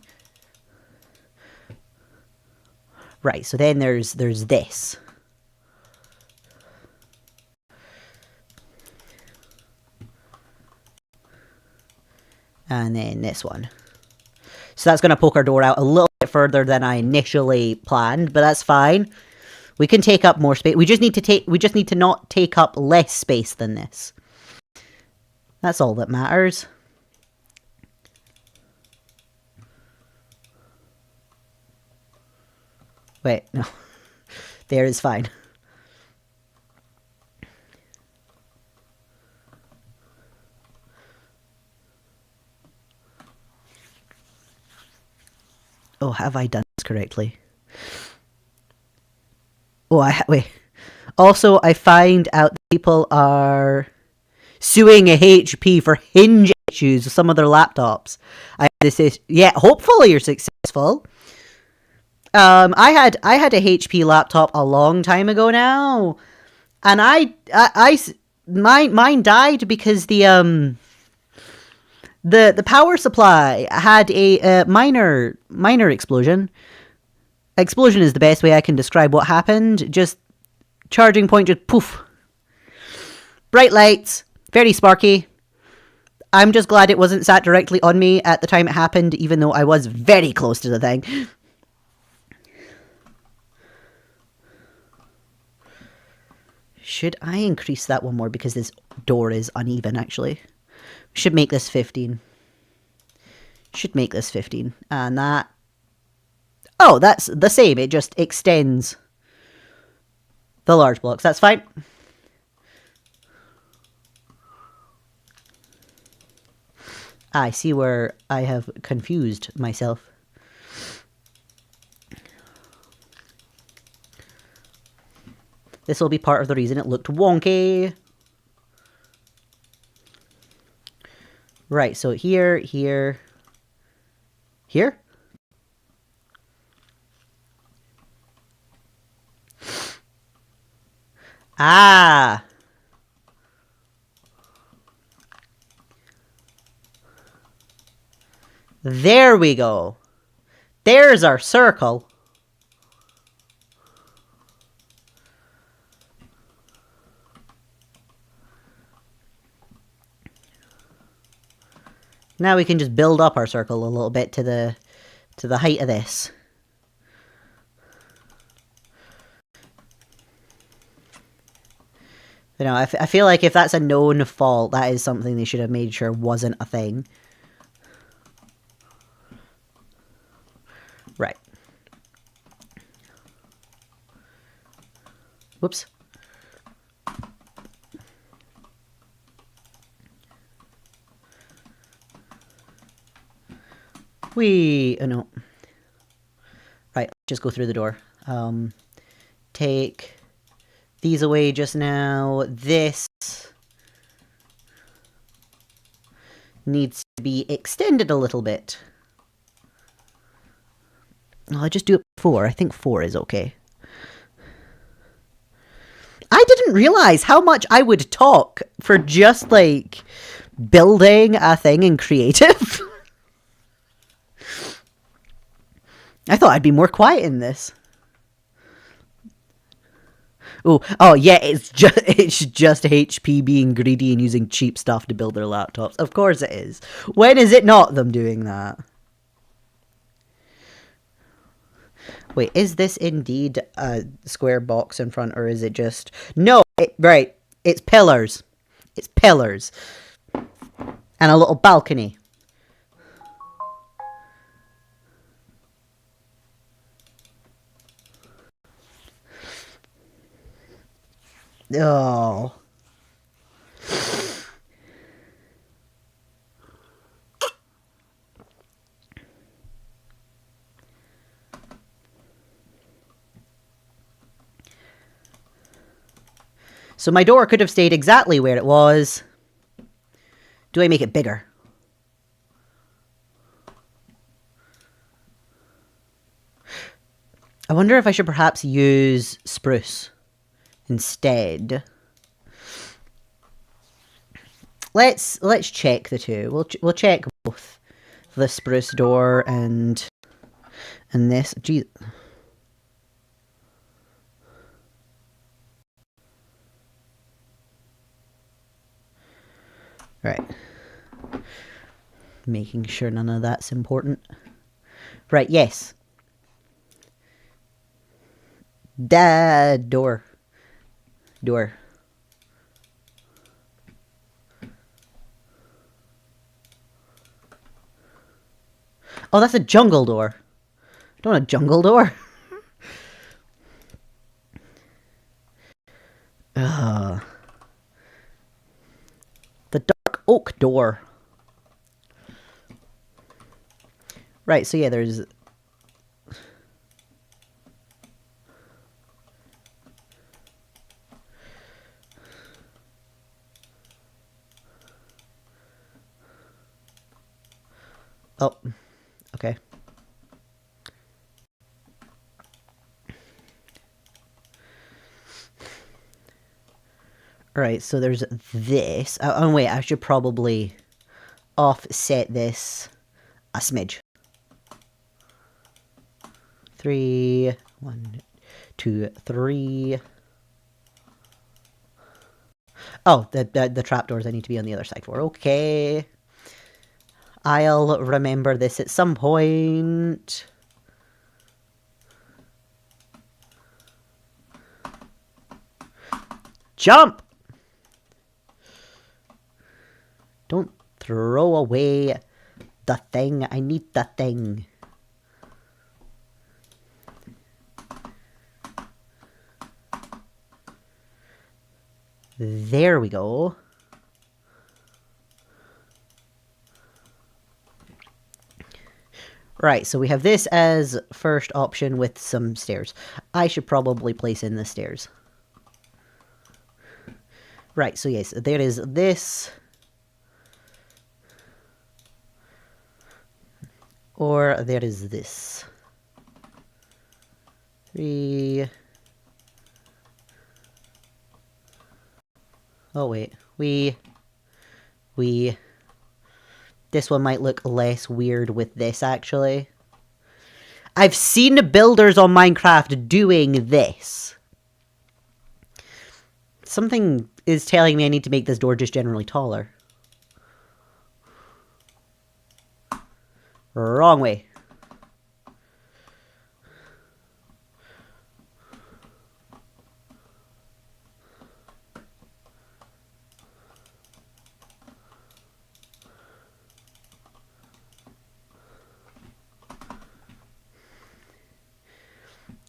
Right, so then there's this. And then this one. So that's going to poke our door out a little bit further than I initially planned, but that's fine. We can take up more space. We just need to not take up less space than this. That's all that matters. Wait, no. There is fine. Oh, have I done this correctly? Oh, wait. Also, I find out that people are suing a HP for hinge issues with some other laptops. Yeah, hopefully you're successful. I had a HP laptop a long time ago now, and mine died because the power supply had a minor explosion. Explosion is the best way I can describe what happened. Just charging point, just poof. Bright lights, very sparky. I'm just glad it wasn't sat directly on me at the time it happened, even though I was very close to the thing. Should I increase that one more because this door is uneven, actually? Should make this 15. Should make this 15. And that... Oh, that's the same. It just extends the large blocks. That's fine. I see where I have confused myself. This will be part of the reason it looked wonky. Right, so here. Ah! There we go. There's our circle. Now we can just build up our circle a little bit to the height of this. You know, I feel like if that's a known fault, that is something they should have made sure wasn't a thing. Right. Whoops. Oh no. Right, just go through the door. Take these away just now. This needs to be extended a little bit. I'll just do it 4. I think 4 is okay. I didn't realize how much I would talk for just, like, building a thing in creative. I thought I'd be more quiet in this. Oh yeah, it's just HP being greedy and using cheap stuff to build their laptops. Of course it is. When is it not them doing that? Wait, is this indeed a square box in front, or is it just... No, right, it's pillars. It's pillars. And a little balcony. Oh. So my door could have stayed exactly where it was. Do I make it bigger? I wonder if I should perhaps use spruce instead. Let's check the two. We'll check both the spruce door and this. Gee. Right. Making sure none of that's important. Right, yes. Door. Oh, that's a jungle door. I don't want a jungle door. The dark oak door. Right, so yeah, there's... Oh, okay. Alright, so there's this. Oh, wait, I should probably offset this a smidge. 3, 1, 2, 3. Oh, the trapdoors I need to be on the other side for. Okay. I'll remember this at some point. Jump! Don't throw away the thing. I need the thing. There we go. Right, so we have this as first option with some stairs. I should probably place in the stairs. Right, so yes, there is this. Or there is this. 3. Oh wait, we. This one might look less weird with this, actually. I've seen builders on Minecraft doing this. Something is telling me I need to make this door just generally taller. Wrong way.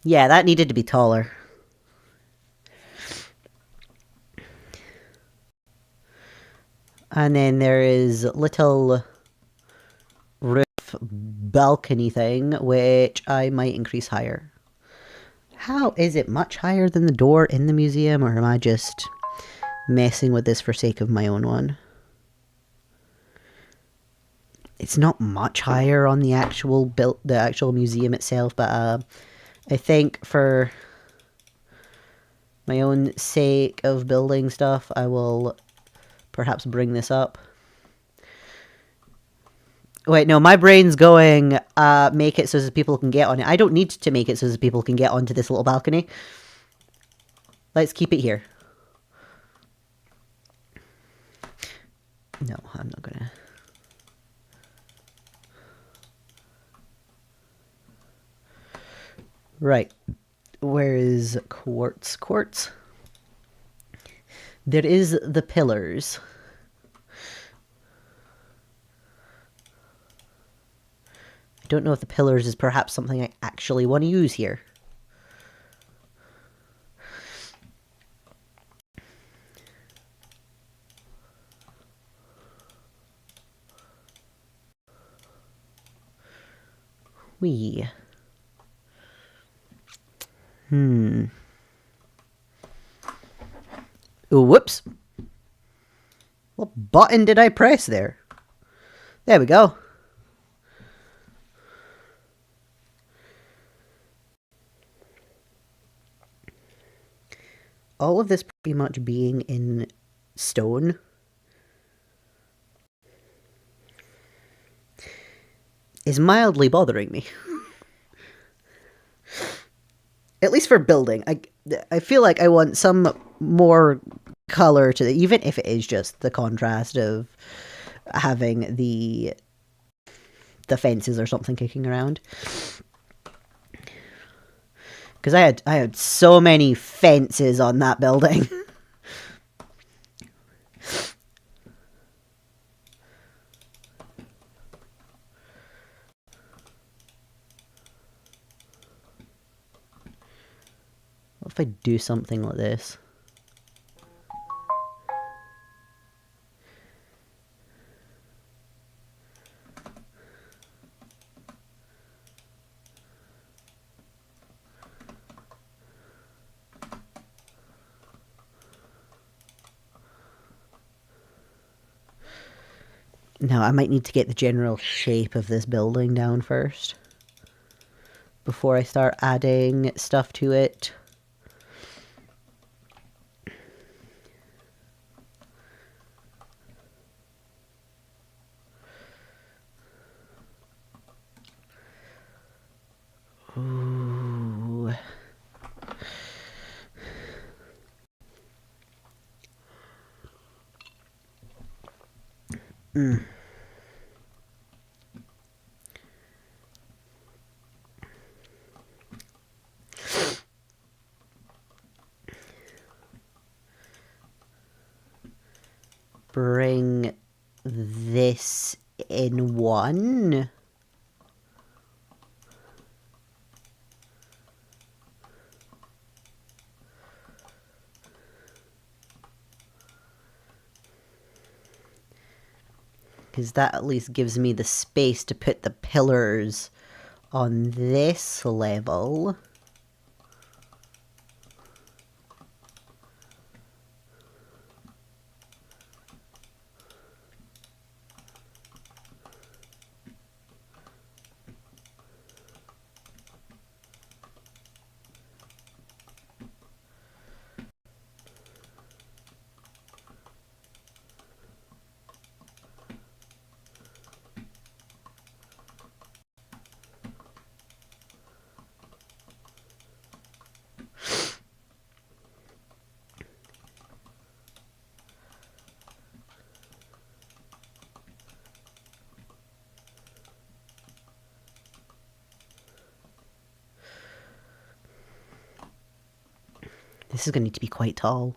Yeah, that needed to be taller. And then there is little roof balcony thing, which I might increase higher. How is it much higher than the door in the museum, or am I just messing with this for sake of my own one? It's not much higher on the actual museum itself, but I think for my own sake of building stuff, I will perhaps bring this up. Wait, no, my brain's going, make it so that people can get on it. I don't need to make it so that people can get onto this little balcony. Let's keep it here. No, I'm not gonna. Right. Where is quartz? Quartz? There is the pillars. I don't know if the pillars is perhaps something I actually want to use here. Whee. Ooh, whoops. What button did I press there? There we go. All of this pretty much being in stone is mildly bothering me. At least for building. I feel like I want some more color to it, even if it is just the contrast of having the fences or something kicking around. Because I had so many fences on that building. What if I do something like this? No, I might need to get the general shape of this building down first before I start adding stuff to it. Ooh. Bring this in one. Because that at least gives me the space to put the pillars on this level. This is going to need to be quite tall.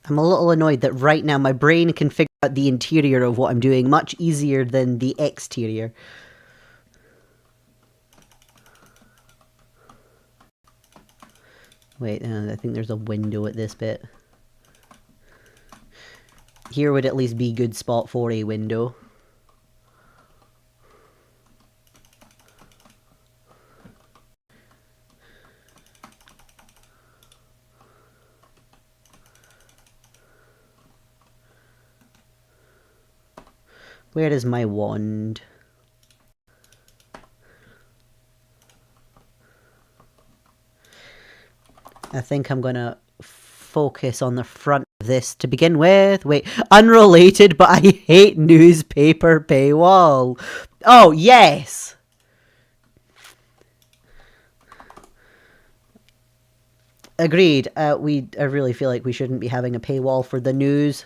I'm a little annoyed that right now my brain can figure out the interior of what I'm doing much easier than the exterior. Wait, I think there's a window at this bit. Here would at least be a good spot for a window. Where is my wand? I think I'm gonna focus on the front of this to begin with. Wait, unrelated, but I hate newspaper paywall. Oh, yes! Agreed. I really feel like we shouldn't be having a paywall for the news.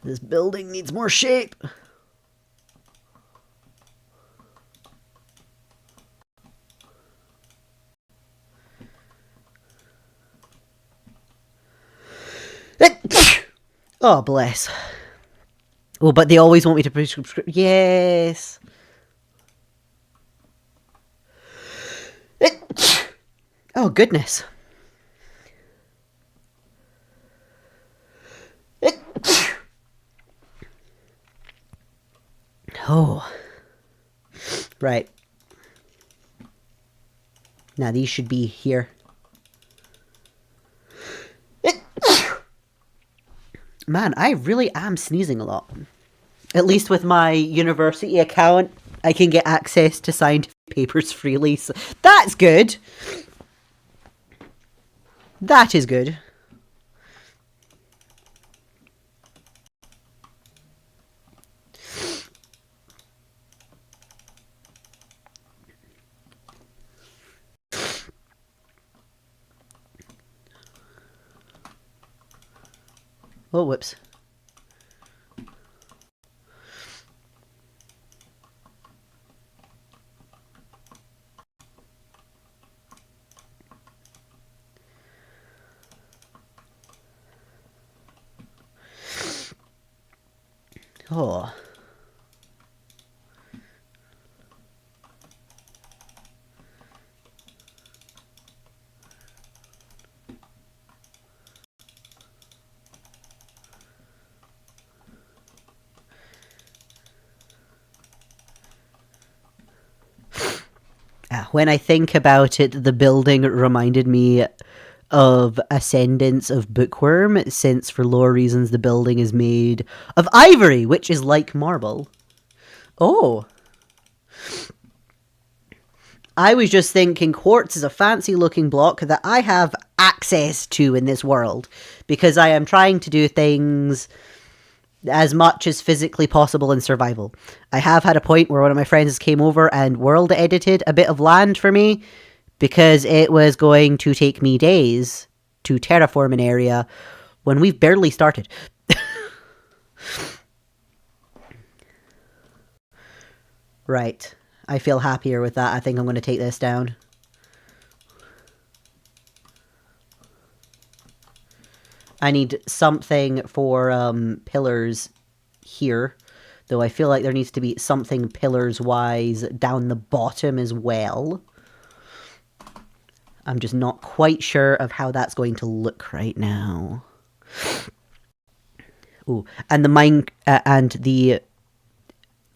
This building needs more shape. Oh, bless. Oh, but they always want me to prescribe. Yes. Oh, goodness. Oh. Right. Now these should be here. Man, I really am sneezing a lot. At least with my university account, I can get access to scientific papers freely. So that's good. That is good. Oh, whoops. Oh. When I think about it, the building reminded me of Ascendance of Bookworm, since for lore reasons the building is made of ivory, which is like marble. Oh. I was just thinking quartz is a fancy looking block that I have access to in this world, because I am trying to do things as much as physically possible in survival. I have had a point where one of my friends came over and world edited a bit of land for me, because it was going to take me days to terraform an area when we've barely started. Right. I feel happier with that. I think I'm going to take this down. I need something for pillars here, though I feel like there needs to be something pillars-wise down the bottom as well. I'm just not quite sure of how that's going to look right now. Ooh, and the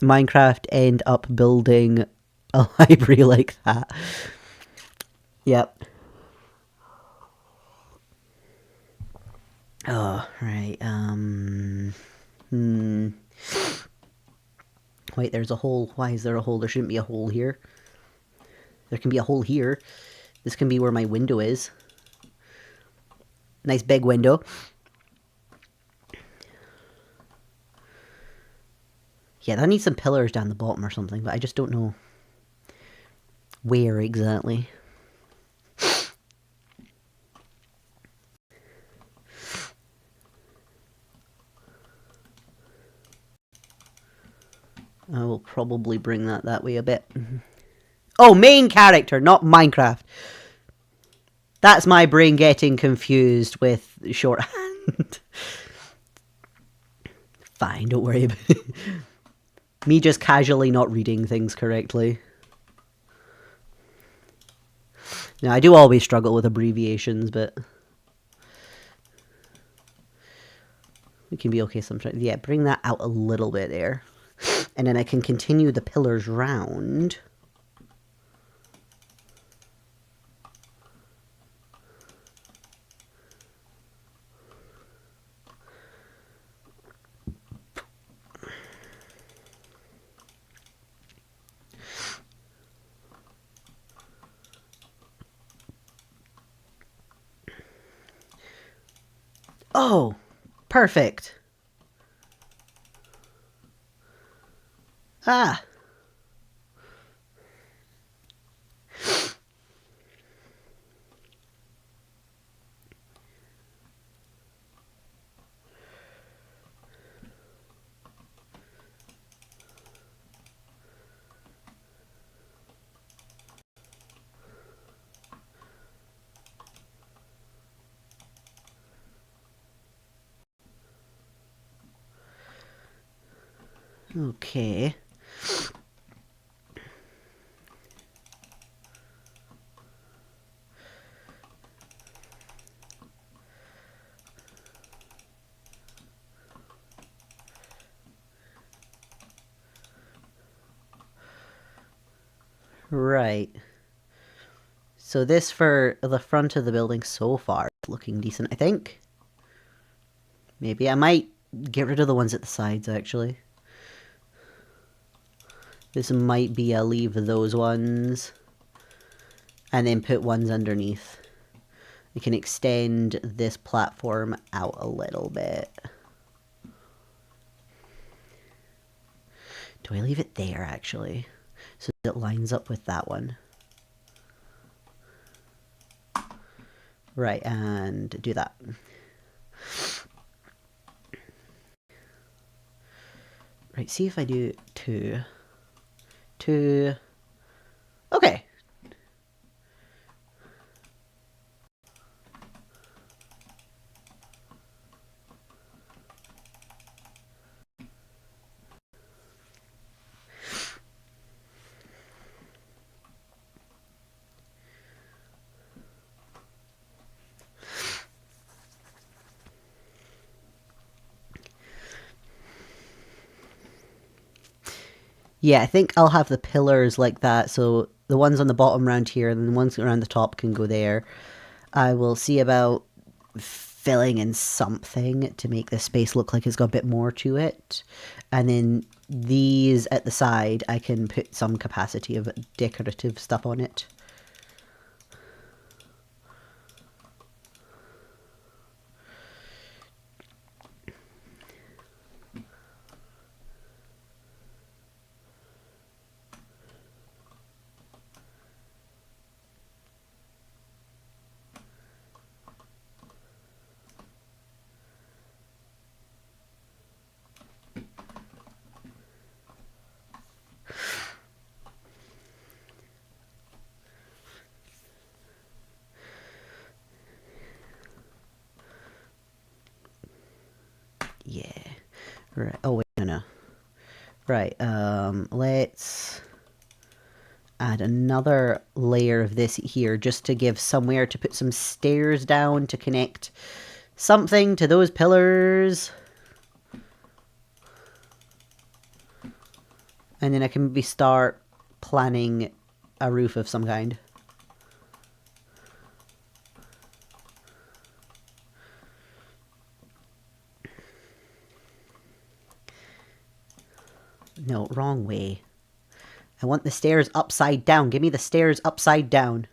Minecraft end up building a library like that. Yep. Oh, right. Wait, there's a hole. Why is there a hole? There shouldn't be a hole here. There can be a hole here. This can be where my window is. Nice big window. Yeah, that needs some pillars down the bottom or something, but I just don't know where exactly. I will probably bring that way a bit. Oh, main character, not Minecraft. That's my brain getting confused with shorthand. Fine, don't worry about it. Me just casually not reading things correctly. Now, I do always struggle with abbreviations, but we can be okay sometimes. Yeah, bring that out a little bit there. And then I can continue the pillars round. Oh, perfect. Ah. Okay. Right. So this for the front of the building so far is looking decent, I think. Maybe I might get rid of the ones at the sides, actually. This might be a leave those ones and then put ones underneath. We can extend this platform out a little bit. Do I leave it there, actually? So that it lines up with that one. Right, and do that. Right, see if I do two. Okay. Yeah, I think I'll have the pillars like that, so the ones on the bottom around here, and the ones around the top can go there. I will see about filling in something to make this space look like it's got a bit more to it. And then these at the side, I can put some capacity of decorative stuff on it. Yeah. Right. Oh, wait, no. Right, let's add another layer of this here just to give somewhere to put some stairs down to connect something to those pillars. And then I can maybe start planning a roof of some kind. No, wrong way. I want the stairs upside down. Give me the stairs upside down.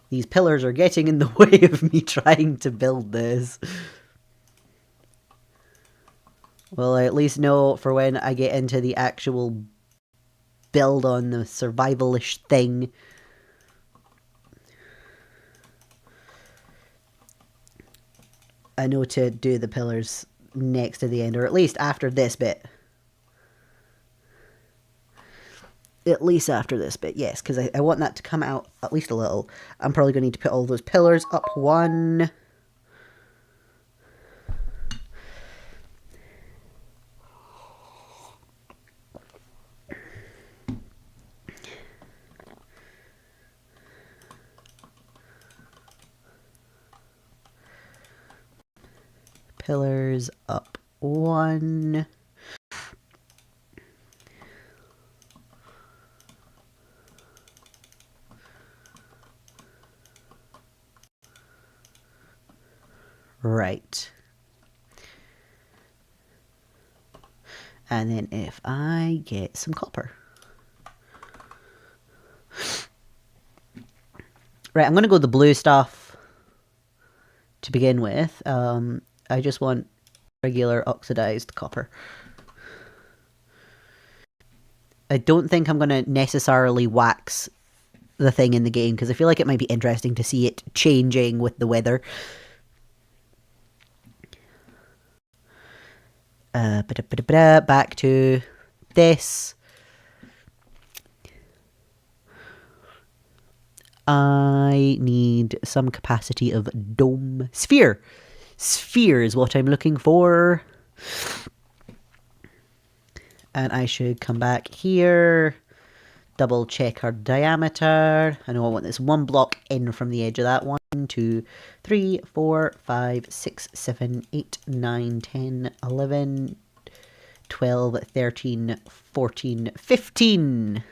These pillars are getting in the way of me trying to build this. Well, I at least know for when I get into the actual build on the survival-ish thing. I know to do the pillars next to the end, or at least after this bit. At least after this bit, yes, because I want that to come out at least a little. I'm probably going to need to put all those pillars up one. Pillars up one. Right. And then if I get some copper. Right, I'm going to go with the blue stuff to begin with. I just want regular oxidized copper. I don't think I'm going to necessarily wax the thing in the game, because I feel like it might be interesting to see it changing with the weather. Back to this. I need some capacity of dome. Sphere! Sphere is what I'm looking for. And I should come back here. Double check our diameter. I know I want this one block in from the edge of that. 1, 2, 3, 4, 5, 6, 7, 8, 9, 10, 11, 12, 13, 14, 15.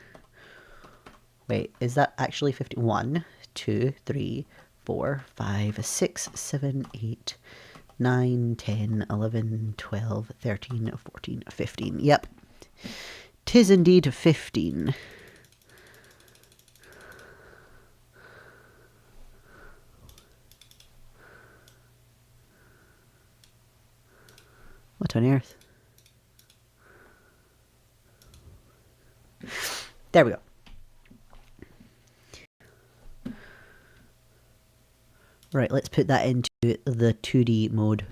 Wait, is that actually 15? 1, 2, 3, 4, 5, 6, 7, 8, 9, 10, 11, 12, 13, 14, 15. Yep. 'Tis indeed 15. What on earth? There we go. Right, let's put that into the 2D mode.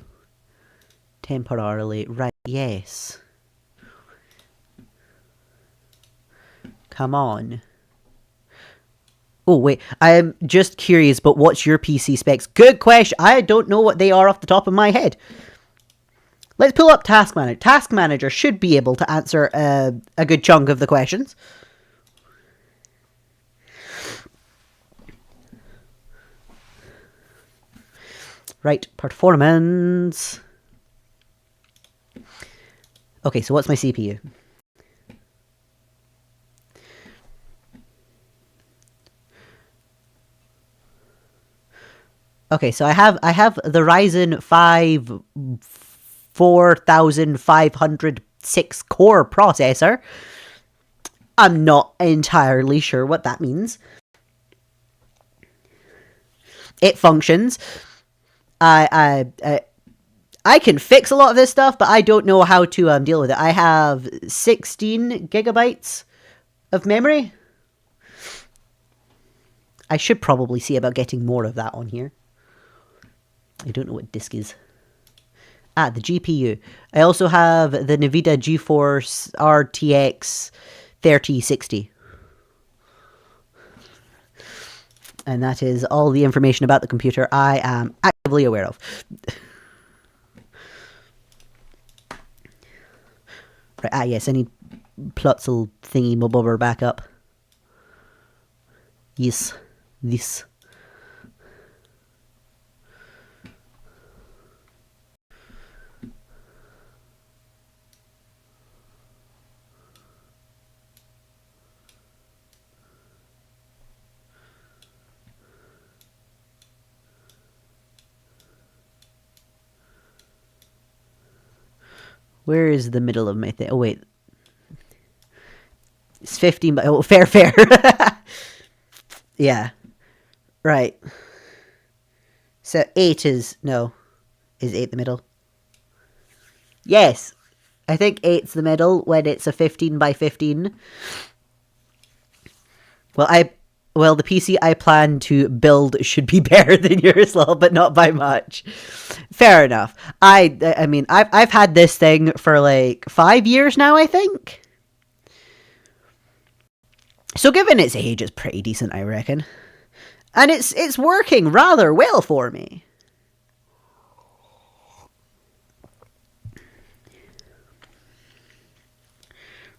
Temporarily. Right, yes. Come on. Oh, wait. I'm just curious, but what's your PC specs? Good question. I don't know what they are off the top of my head. Let's pull up Task Manager. Task Manager should be able to answer a good chunk of the questions. Right, performance. Okay, so what's my CPU? Okay, so I have the Ryzen 5 4506 core processor. I'm not entirely sure what that means. It functions. I can fix a lot of this stuff, but I don't know how to deal with it. I have 16 gigabytes of memory. I should probably see about getting more of that on here. I don't know what disk is. Ah, the GPU. I also have the NVIDIA GeForce RTX 3060. And that is all the information about the computer I am actively aware of. Right, yes, I need Plutzel thingy mobobber back up. Yes, this. Where is the middle of my thing? Oh, wait. It's 15 by... Oh, fair. Yeah. Right. So 8 is... No. Is 8 the middle? Yes. I think 8's the middle when it's a 15 by 15. Well, the PC I plan to build should be better than yours, lol, but not by much. Fair enough. I mean, I've had this thing for like 5 years now, I think. So given its age, it's pretty decent, I reckon. And it's working rather well for me.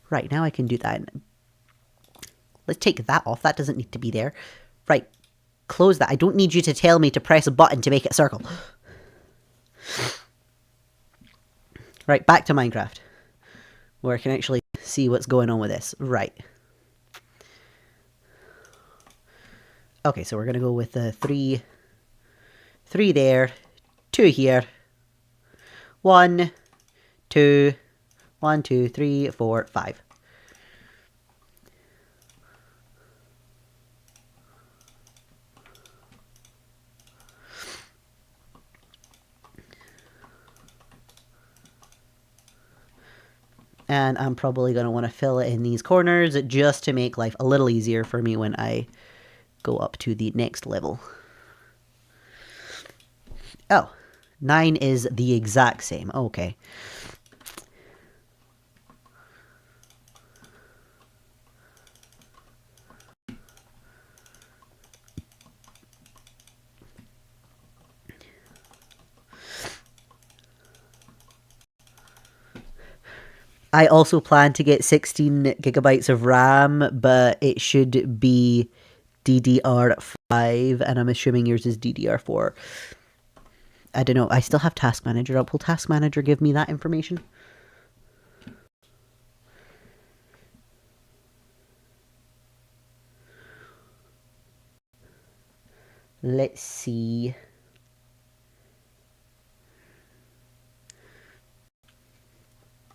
Right, now I can do that. Let's take that off. That doesn't need to be there. Right, close that. I don't need you to tell me to press a button to make it circle. Right, back to Minecraft, where I can actually see what's going on with this. Right. Okay, so we're going to go with the 3 there, 2 here, 1, 2, 1, 2, 3, 4, 5. And I'm probably going to want to fill it in these corners just to make life a little easier for me when I go up to the next level. Oh, 9 is the exact same. Okay. I also plan to get 16 gigabytes of RAM, but it should be DDR5, and I'm assuming yours is DDR4. I don't know. I still have Task Manager up. Will Task Manager give me that information? Let's see.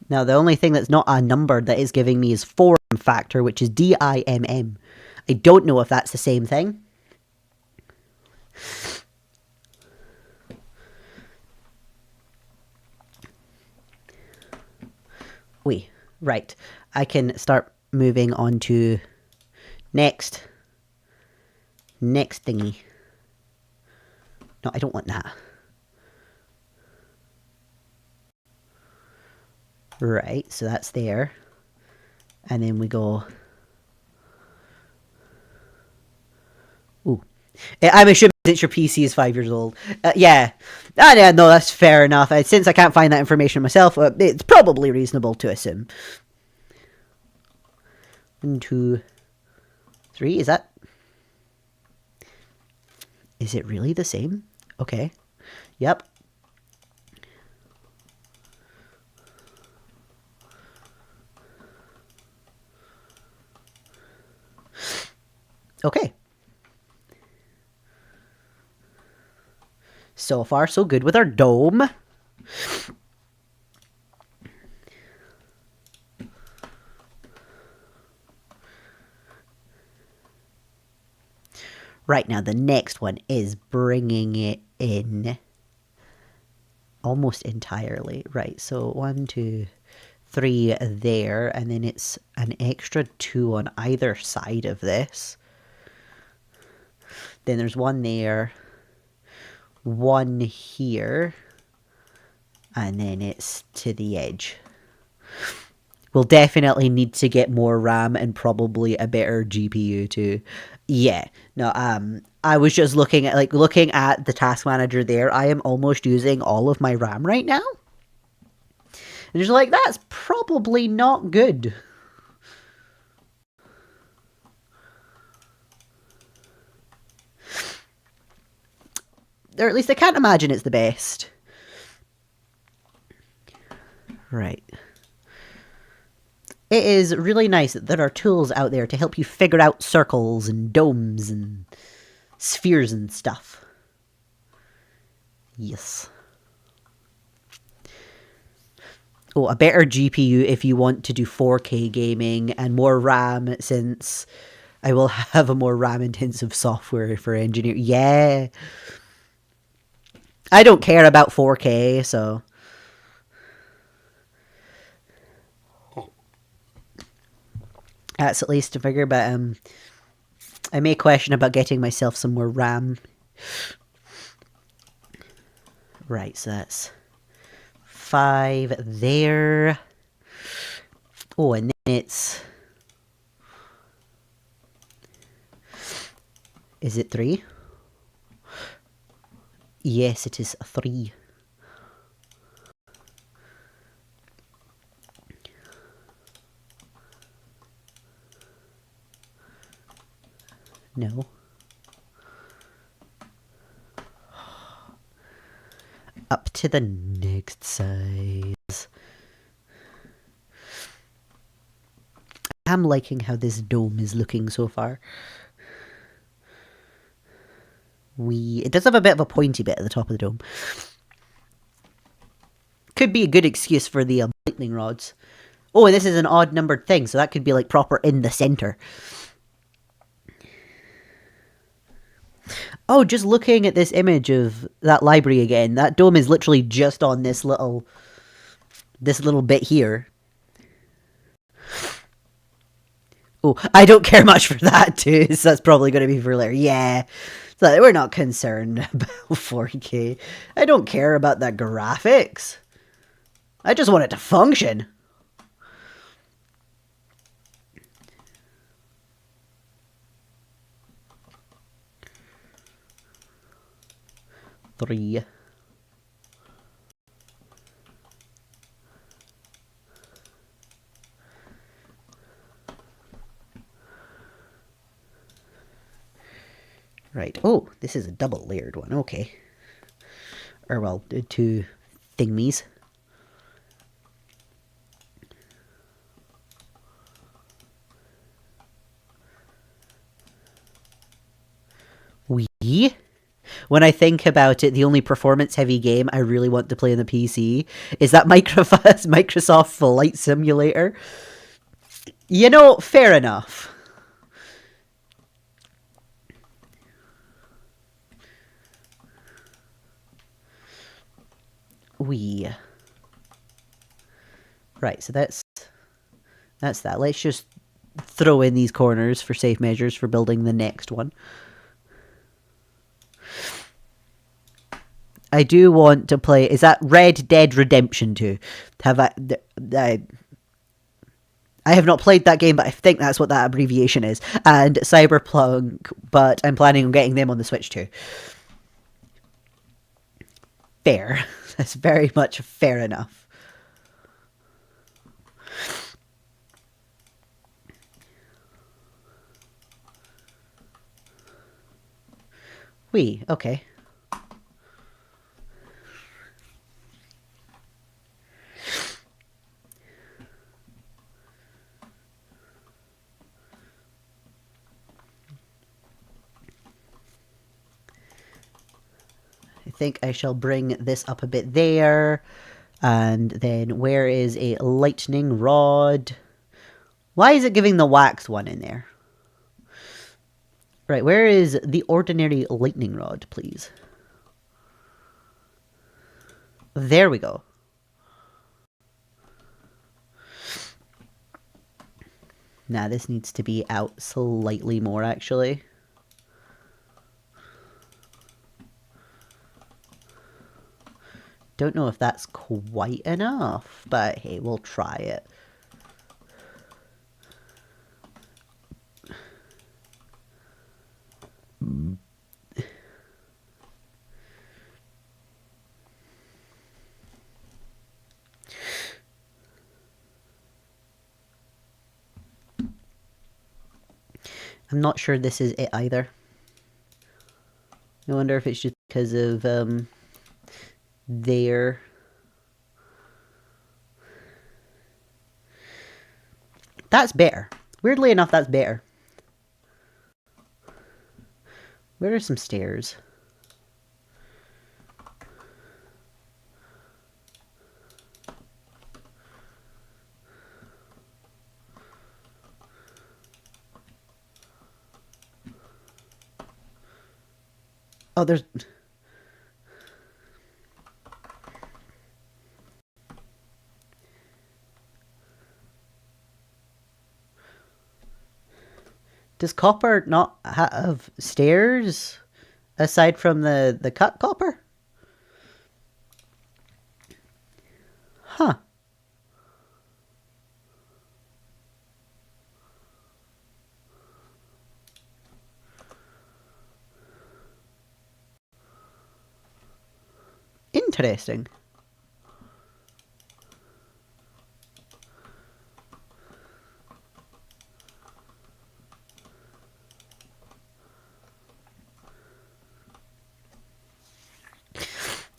Now, the only thing that's not a number that is giving me is form factor, which is DIMM. I don't know if that's the same thing. Wait, right. I can start moving on to next thingy. No, I don't want that. Right, so that's there. And then we go... Ooh. I'm assuming that your PC is 5 years old. Yeah. Yeah, no, that's fair enough. Since I can't find that information myself, it's probably reasonable to assume. 1, 2, 3. Is that... Is it really the same? Okay. Yep. Okay. So far, so good with our dome. Right, now the next one is bringing it in almost entirely. Right, so 1, 2, 3 there, and then it's an extra 2 on either side of this. Then there's 1 there, 1 here, and then it's to the edge. We'll definitely need to get more RAM and probably a better GPU too. Yeah, no, I was just looking at the task manager there. I am almost using all of my RAM right now. And just like, that's probably not good. Or at least I can't imagine it's the best. Right. It is really nice that there are tools out there to help you figure out circles and domes and spheres and stuff. Yes. Oh, a better GPU if you want to do 4K gaming, and more RAM since I will have a more RAM-intensive software for engineering. Yeah. I don't care about 4K, so... That's at least a figure, but I may question about getting myself some more RAM. Right, so that's 5 there. Oh, and then it's... Is it 3? Yes, it is 3. No. Up to the next size. I'm liking how this dome is looking so far. It does have a bit of a pointy bit at the top of the dome. Could be a good excuse for the lightning rods. Oh, and this is an odd numbered thing, so that could be like proper in the center. Oh, just looking at this image of that library again, that dome is literally just on this little bit here. Oh, I don't care much for that too, so that's probably going to be for later. Yeah, so we're not concerned about 4K. I don't care about the graphics. I just want it to function. Three. Right. Oh, this is a double layered one. Okay. Or, well, 2 thingies. When I think about it, the only performance-heavy game I really want to play on the PC is that Microsoft Flight Simulator. You know, fair enough. Right, so that's that. Let's just throw in these corners for safe measures for building the next one. I do want to play... Is that Red Dead Redemption 2? I have not played that game, but I think that's what that abbreviation is. And Cyberpunk, but I'm planning on getting them on the Switch too. Fair. That's very much fair enough. Okay. think I shall bring this up a bit there. And then where is a lightning rod? Why is it giving the wax one in there? Right, where is the ordinary lightning rod, please? There we go. Now this needs to be out slightly more, actually. Don't know if that's quite enough, but hey, we'll try it. I'm not sure this is it either. I wonder if it's just because of there. That's better. Weirdly enough, that's better. Where are some stairs? Oh, there's... Does copper not have stairs aside from the cut copper? Huh. Interesting.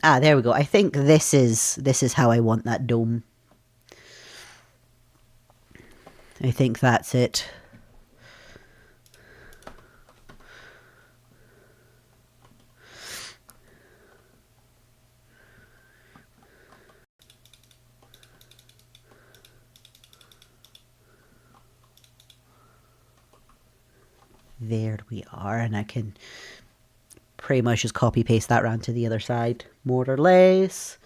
Ah, there we go. I think this is how I want that dome. I think that's it. There we are, and I can pretty much just copy paste that around to the other side, more or less.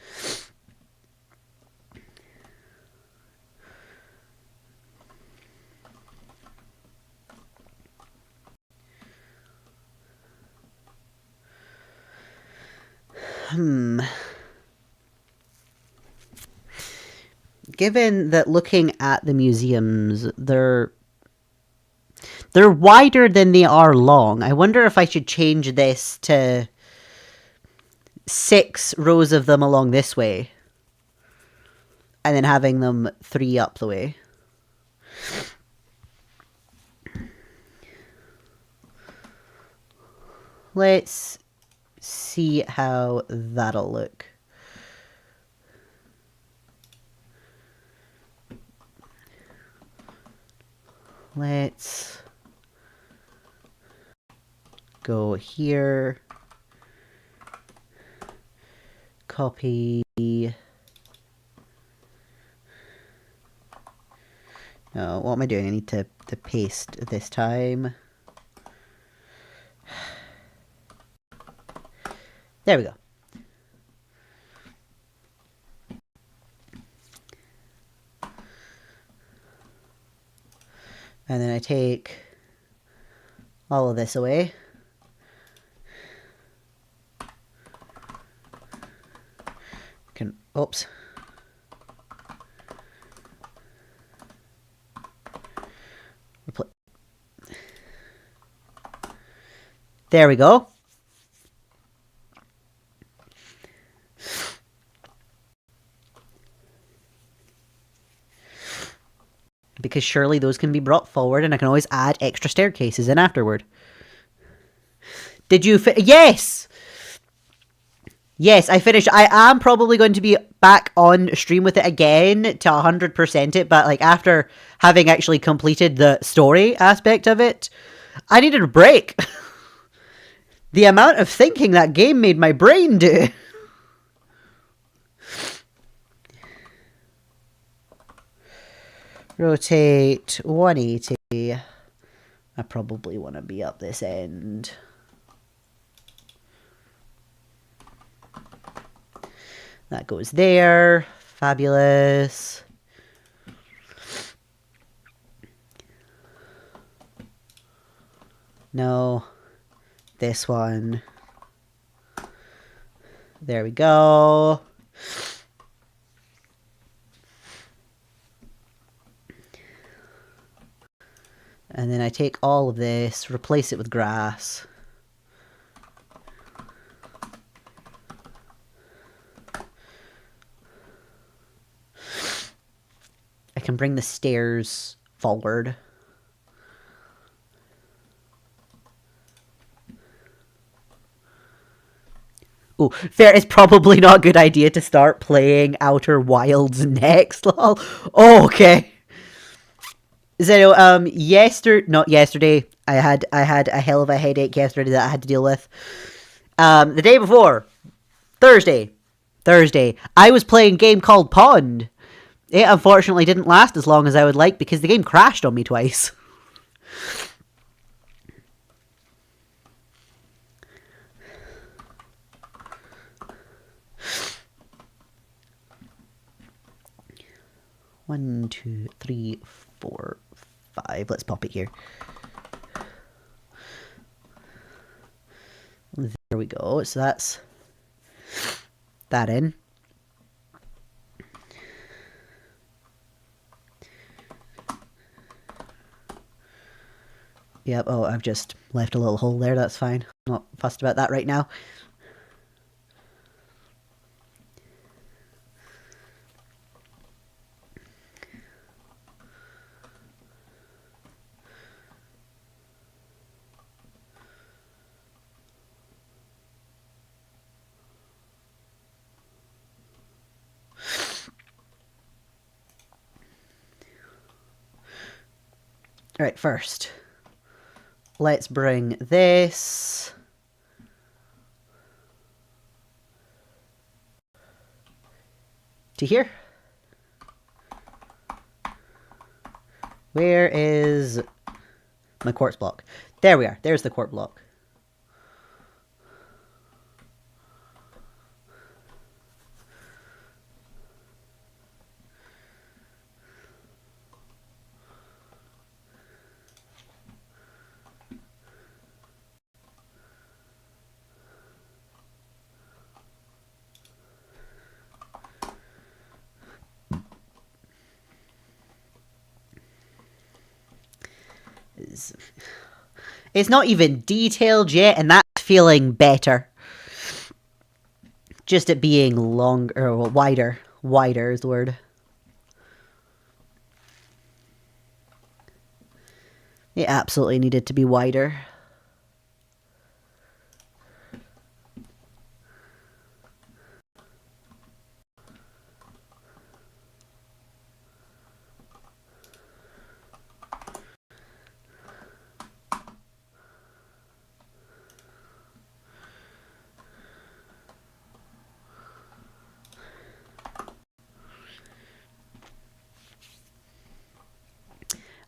Given that looking at the museums, they're wider than they are long. I wonder if I should change this to 6 rows of them along this way. And then having them 3 up the way. Let's see how that'll look. Let's go here, copy, no, what am I doing? I need to paste this time. There we go. And then I take all of this away. Oops. There we go. Because surely those can be brought forward and I can always add extra staircases in afterward. Did you yes! Yes, I finished. I am probably going to be back on stream with it again to 100% it, but like after having actually completed the story aspect of it, I needed a break. The amount of thinking that game made my brain do. Rotate 180. I probably want to be up this end. That goes there. Fabulous. No. This one. There we go. And then I take all of this, replace it with grass. I can bring the stairs forward. Oh, fair. It's probably not a good idea to start playing Outer Wilds next. Lol. Oh, okay. So, not yesterday. I had a hell of a headache yesterday that I had to deal with. The day before, Thursday, I was playing a game called Pond. It unfortunately didn't last as long as I would like because the game crashed on me twice. One, two, three, 4, 5. Let's pop it here. There we go. So that's that in. Yep. Oh, I've just left a little hole there. That's fine. I'm not fussed about that right now. Alright, first, let's bring this to here. Where is my quartz block? There we are. There's the quartz block. It's not even detailed yet, and that's feeling better. Just it being longer, or wider. Wider is the word. It absolutely needed to be wider.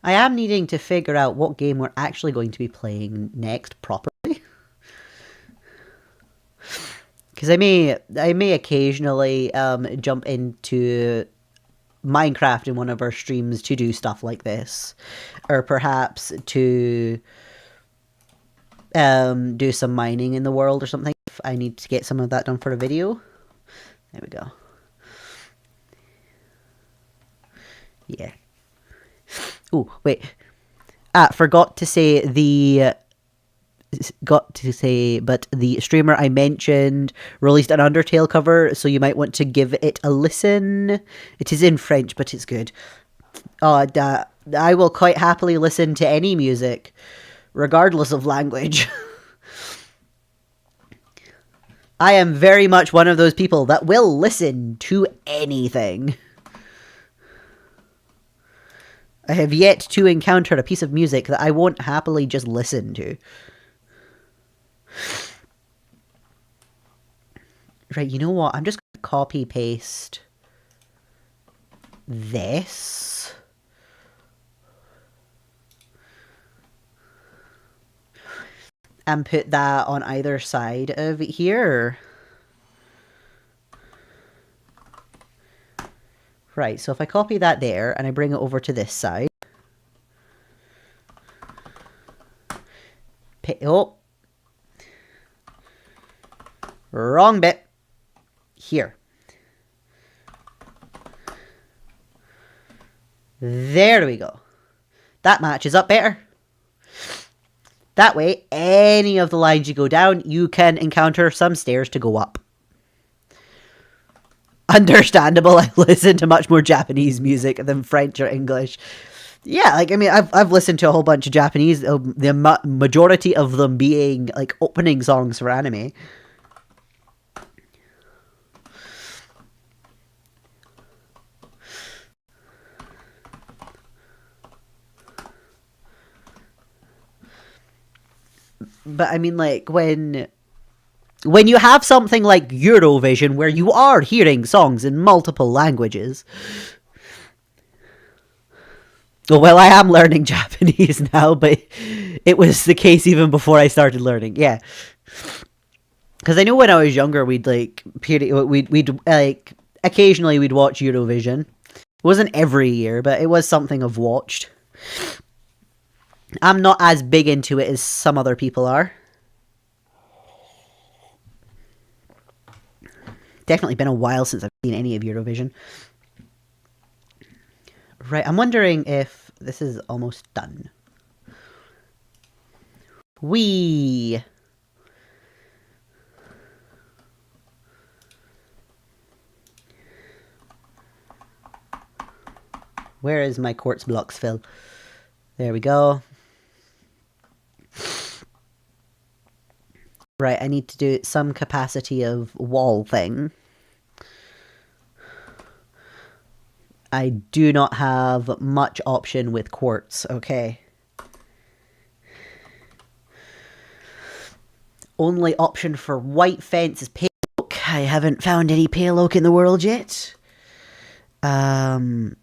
I am needing to figure out what game we're actually going to be playing next properly. Because I may occasionally jump into Minecraft in one of our streams to do stuff like this. Or perhaps to do some mining in the world or something if I need to get some of that done for a video. There we go. Yeah. Oh, wait. Forgot to say but the streamer I mentioned released an Undertale cover, so you might want to give it a listen. It is in French, but it's good. I will quite happily listen to any music, regardless of language. I am very much one of those people that will listen to anything. I have yet to encounter a piece of music that I won't happily just listen to. Right, you know what? I'm just going to copy paste this. And put that on either side of here. Right, so if I copy that there and I bring it over to this side. Oh. Wrong bit. Here. There we go. That matches up better. That way, any of the lines you go down, you can encounter some stairs to go up. Understandable, I listen to much more Japanese music than French or English. Yeah, like, I mean, I've listened to a whole bunch of Japanese, the majority of them being, like, opening songs for anime. But, I mean, like, when you have something like Eurovision, where you are hearing songs in multiple languages... Well, I am learning Japanese now, but it was the case even before I started learning. Yeah, because I know when I was younger, we'd occasionally we'd watch Eurovision. It wasn't every year, but it was something I've watched. I'm not as big into it as some other people are. Definitely been a while since I've seen any of Eurovision. Right, I'm wondering if this is almost done. Whee! Where is my quartz blocks, Phil? There we go. Right, I need to do some capacity of wall thing. I do not have much option with quartz, okay. Only option for white fence is pale oak. I haven't found any pale oak in the world yet. Oh,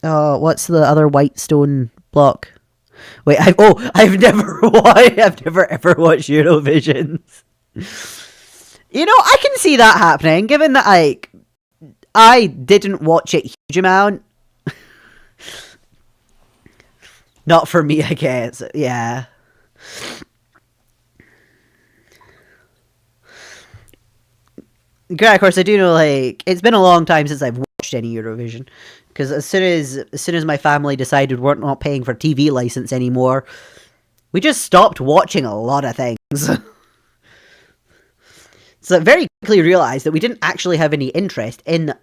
what's the other white stone block? Wait, I've never ever watched Eurovision. You know, I can see that happening, given that I didn't watch it huge amount. Not for me, I guess. Yeah. Yeah, of course, I do know, like, it's been a long time since I've watched any Eurovision. Because as soon as my family decided we're not paying for TV license anymore, we just stopped watching a lot of things. So I very quickly realized that we didn't actually have any interest in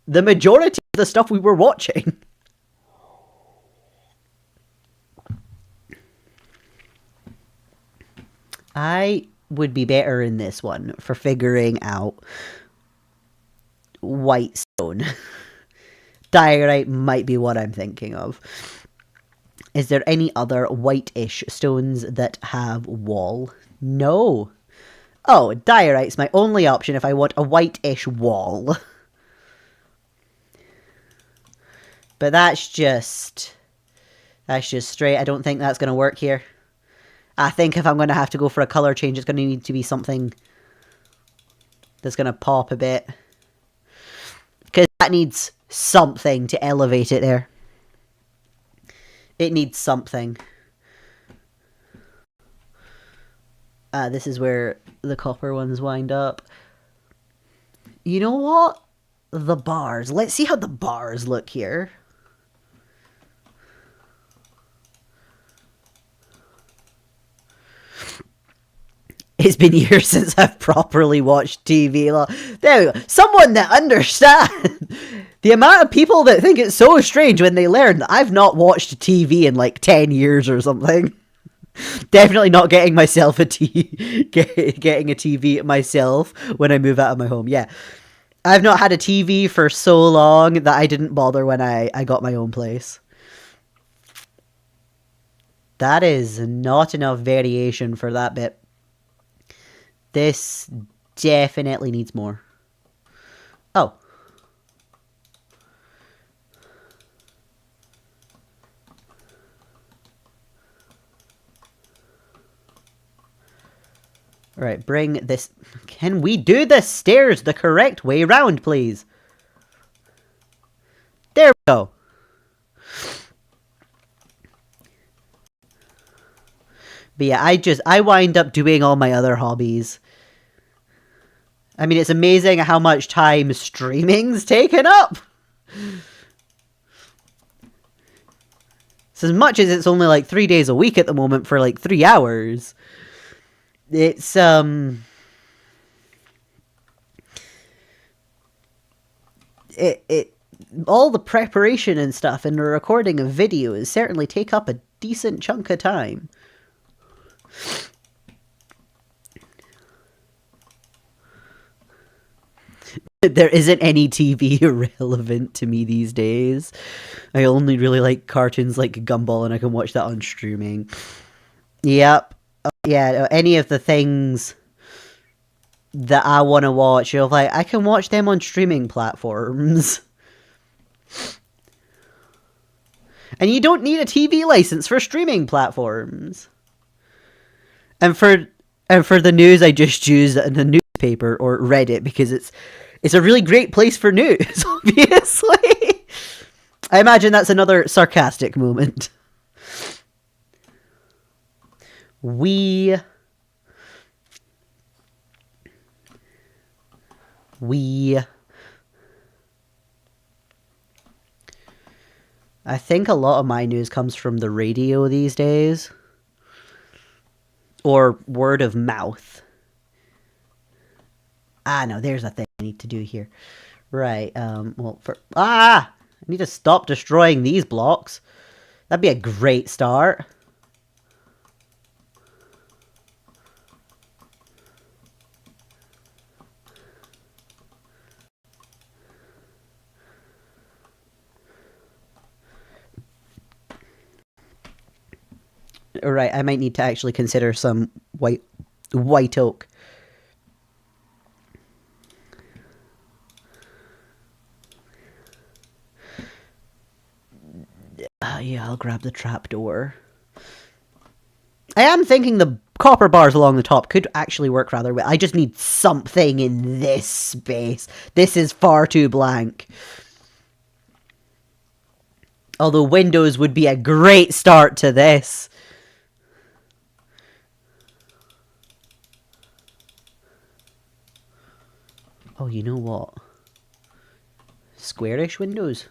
the majority of the stuff we were watching. I would be better in this one for figuring out white stone. Diorite might be what I'm thinking of. Is there any other white-ish stones that have wall? No. Oh, diorite's my only option if I want a white-ish wall. But that's just straight. I don't think that's going to work here. I think if I'm going to have to go for a colour change, it's going to need to be something that's going to pop a bit. Because that needs something to elevate it there. It needs something. This is where the copper ones wind up. You know what? The bars. Let's see how the bars look here. It's been years since I've properly watched TV. There we go. Someone that understands. The amount of people that think it's so strange when they learn that I've not watched TV in like 10 years or something. Definitely not getting myself getting a TV myself when I move out of my home. Yeah. I've not had a TV for so long that I didn't bother when I got my own place. That is not enough variation for that bit. This definitely needs more. Oh. Alright, bring this... Can we do the stairs the correct way round, please? There we go. But yeah, I wind up doing all my other hobbies. I mean, it's amazing how much time streaming's taken up. So as much as it's only like 3 days a week at the moment for like 3 hours, it's all the preparation and stuff and the recording of videos certainly take up a decent chunk of time. There isn't any TV relevant to me these days. I only really like cartoons like Gumball, and I can watch that on streaming. Yep. Yeah, any of the things that I want to watch, you know, like, I can watch them on streaming platforms. And you don't need a TV license for streaming platforms. And for the news, I just use the newspaper or Reddit because it's a really great place for news, obviously. I imagine that's another sarcastic moment. I think a lot of my news comes from the radio these days. Or word of mouth. Ah, no, there's a thing I need to do here. Right, well, I need to stop destroying these blocks. That'd be a great start. Alright, I might need to actually consider some white oak. Yeah, I'll grab the trapdoor. I am thinking the copper bars along the top could actually work rather well. I just need something in this space. This is far too blank. Although windows would be a great start to this. Oh, you know what? Squarish windows.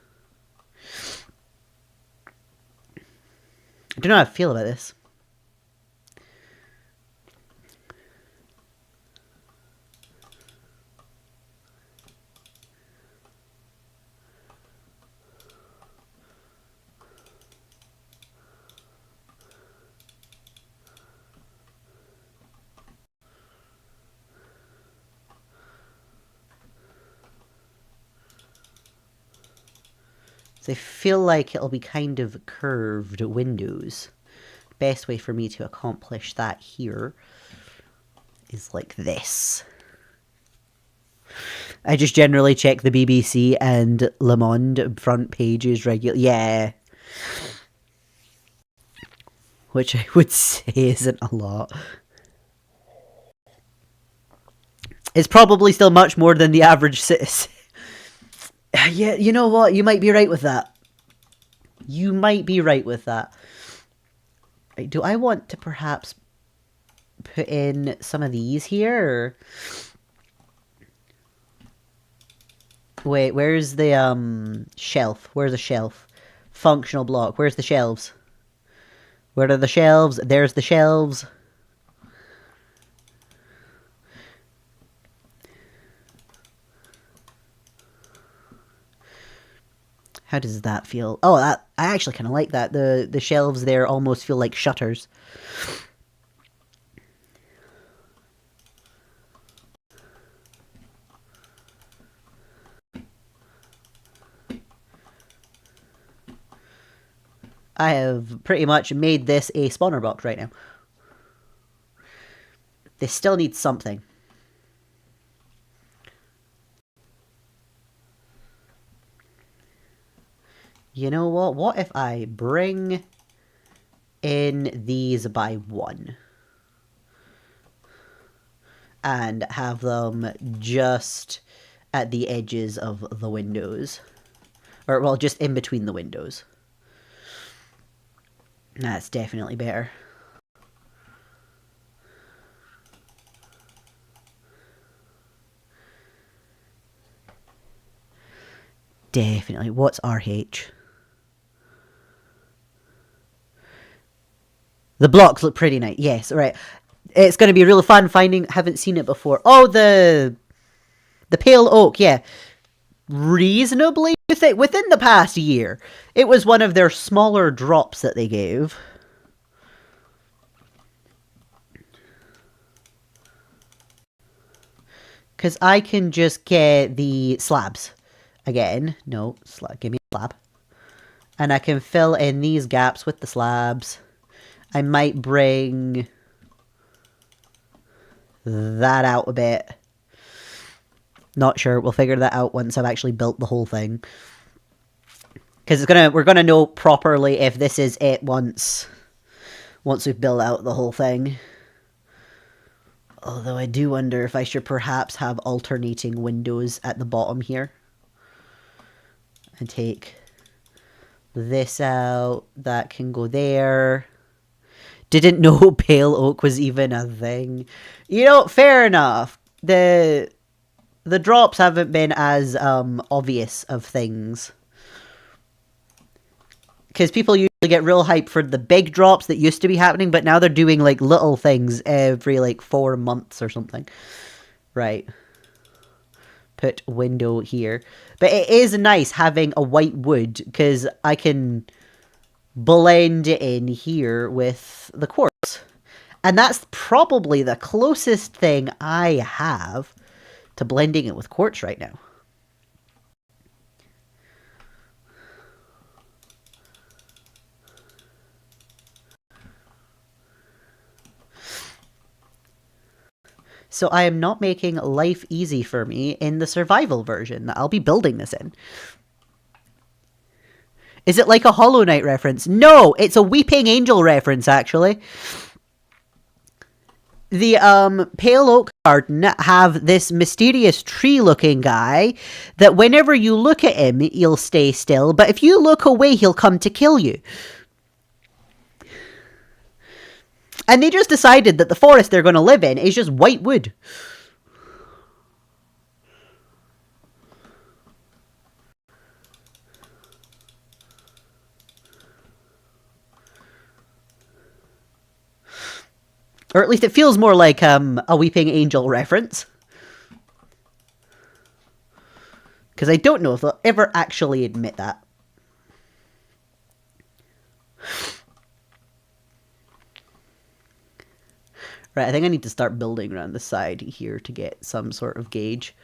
I don't know how I feel about this. So I feel like it'll be kind of curved windows. Best way for me to accomplish that here is like this. I just generally check the BBC and Le Monde front pages regularly. Yeah. Which I would say isn't a lot. It's probably still much more than the average citizen. Yeah, you know what? You might be right with that. You might be right with that. Do I want to perhaps put in some of these here? Or... Wait, where's the shelf? Where's the shelf? Functional block. Where's the shelves? Where are the shelves? There's the shelves. How does that feel? Oh, I actually kind of like that. The shelves there almost feel like shutters. I have pretty much made this a spawner box right now. They still need something. You know what? What if I bring in these by one? And have them just at the edges of the windows. Or, well, just in between the windows. That's definitely better. Definitely. What's RH? The blocks look pretty nice. Yes, right. It's going to be really fun finding... Haven't seen it before. Oh, the pale oak, yeah. Reasonably within the past year. It was one of their smaller drops that they gave. Because I can just get the slabs. Again. No, give me a slab. And I can fill in these gaps with the slabs. I might bring that out a bit. Not sure. We'll figure that out once I've actually built the whole thing. Because we're gonna know properly if this is it once we've built out the whole thing. Although I do wonder if I should perhaps have alternating windows at the bottom here. And take this out. That can go there. Didn't know pale oak was even a thing. You know, fair enough. The drops haven't been as obvious of things. Because people usually get real hype for the big drops that used to be happening, but now they're doing like little things every like 4 months or something. Right. Put window here. But it is nice having a white wood, because I can blend it in here with the quartz. And that's probably the closest thing I have to blending it with quartz right now. So I am not making life easy for me in the survival version that I'll be building this in. Is it like a Hollow Knight reference? No, it's a Weeping Angel reference, actually. The Pale Oak Garden have this mysterious tree-looking guy that whenever you look at him, he'll stay still, but if you look away, he'll come to kill you. And they just decided that the forest they're going to live in is just white wood. Or at least it feels more like a Weeping Angel reference. Because I don't know if they'll ever actually admit that. Right, I think I need to start building around the side here to get some sort of gauge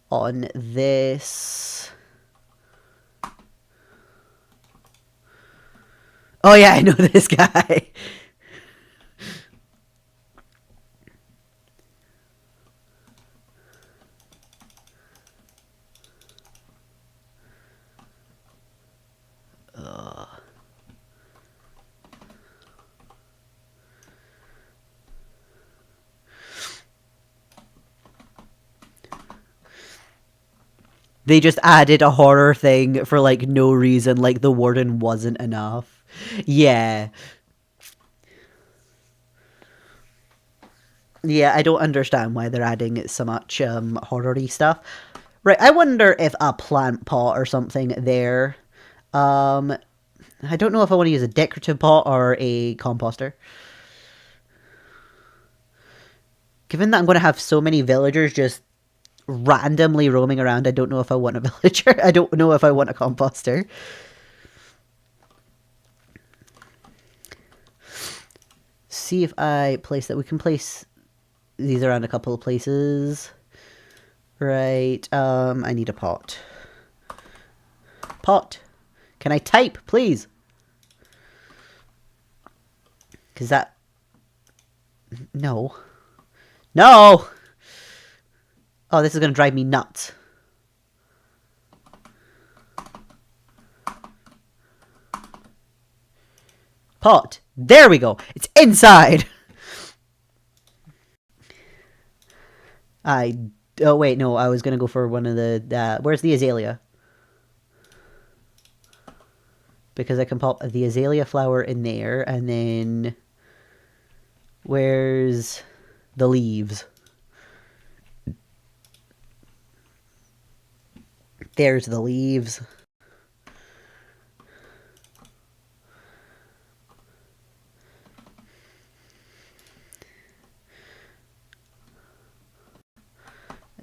on this. Oh yeah, I know this guy. They just added a horror thing for, like, no reason, like the warden wasn't enough. Yeah. Yeah, I don't understand why they're adding so much horror-y stuff. Right, I wonder if a plant pot or something there. I don't know if I want to use a decorative pot or a composter. Given that I'm going to have so many villagers just randomly roaming around, I don't know if I want a villager. I don't know if I want a composter. See if I place that. We can place these around a couple of places. Right, I need a pot. Pot. Can I type, please? Because that... No. No! Oh, this is going to drive me nuts. Pot. There we go. It's inside. Oh wait, no, I was gonna go for one of the, where's the azalea? Because I can pop the azalea flower in there, and then... Where's the leaves? There's the leaves.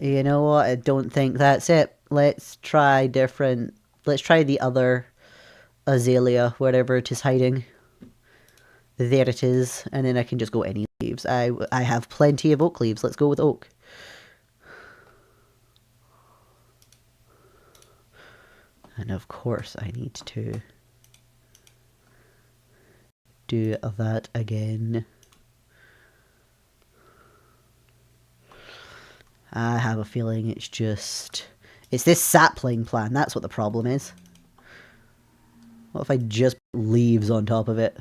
You know what? I don't think that's it. Let's try different... Let's try the other azalea, wherever it is hiding. There it is. And then I can just go any leaves. I have plenty of oak leaves. Let's go with oak. And of course I need to do that again. I have a feeling it's this sapling plan. That's what the problem is. What if I just put leaves on top of it?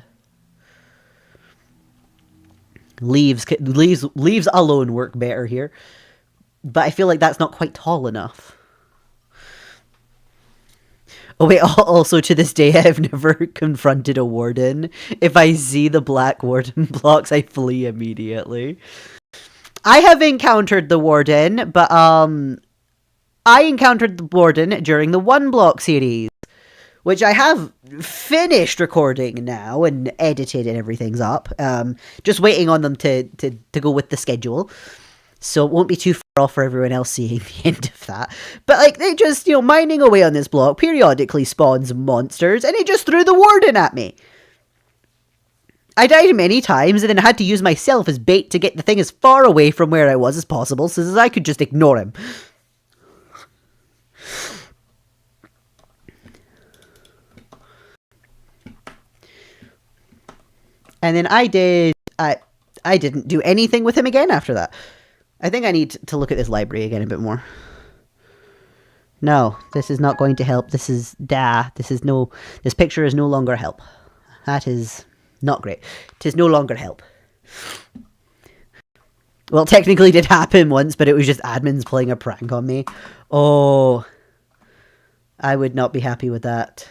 Leaves alone work better here. But I feel like that's not quite tall enough. Oh wait, also to this day I've never confronted a warden. If I see the black warden blocks, I flee immediately. I have encountered the warden, but I encountered the warden during the 1 block series, which I have finished recording now and edited and everything's up. Just waiting on them to go with the schedule. So it won't be too far off for everyone else seeing the end of that. But, like, they just, mining away on this block periodically spawns monsters, and it just threw the warden at me. I died many times, and then had to use myself as bait to get the thing as far away from where I was as possible, so that I could just ignore him. And then I didn't do anything with him again after that. I think I need to look at this library again a bit more. No, this is not going to help. This picture is no longer help. That is not great. It is no longer help. Well, technically it did happen once, but it was just admins playing a prank on me. Oh, I would not be happy with that.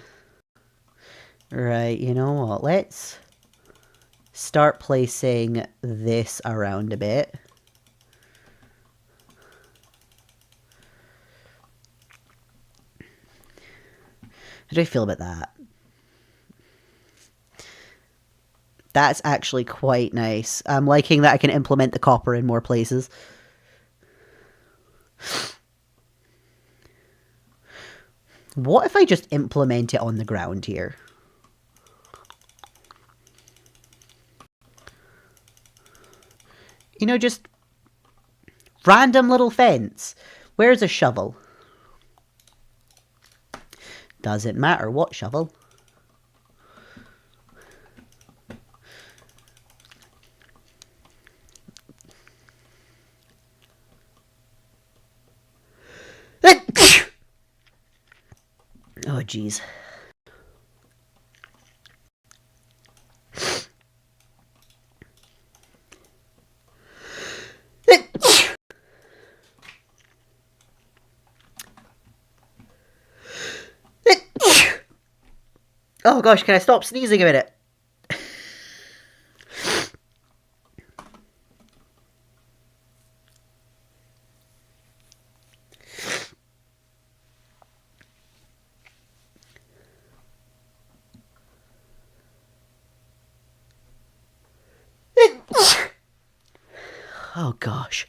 Right, you know what? Let's start placing this around a bit. How do I feel about that? That's actually quite nice. I'm liking that I can implement the copper in more places. What if I just implement it on the ground here? Just random little fence. Where's a shovel? Doesn't matter what shovel. Oh, jeez. Oh gosh, can I stop sneezing a minute? Oh gosh.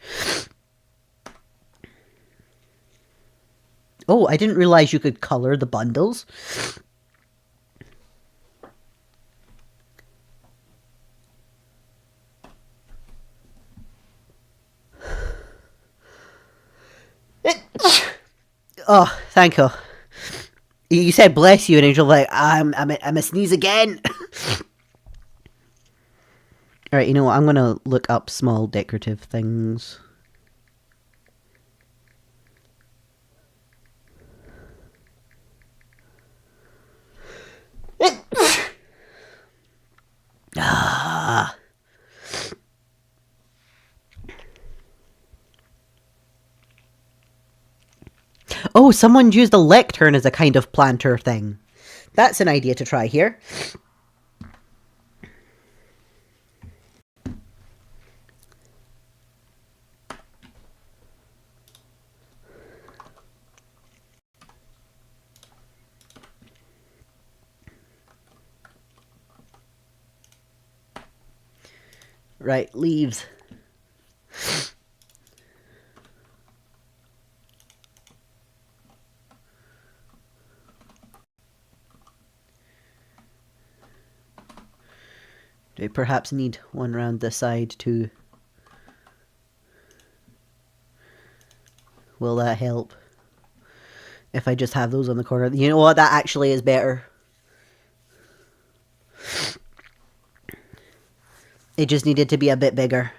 Oh, I didn't realize you could color the bundles. Oh, thank you. You said bless you, and Angel like, I'm a sneeze again. Alright, you know what? I'm gonna look up small decorative things. Oh, someone used a lectern as a kind of planter thing. That's an idea to try here. Right, leaves. Do I perhaps need one round the side too? Will that help? If I just have those on the corner. You know what? That actually is better. It just needed to be a bit bigger.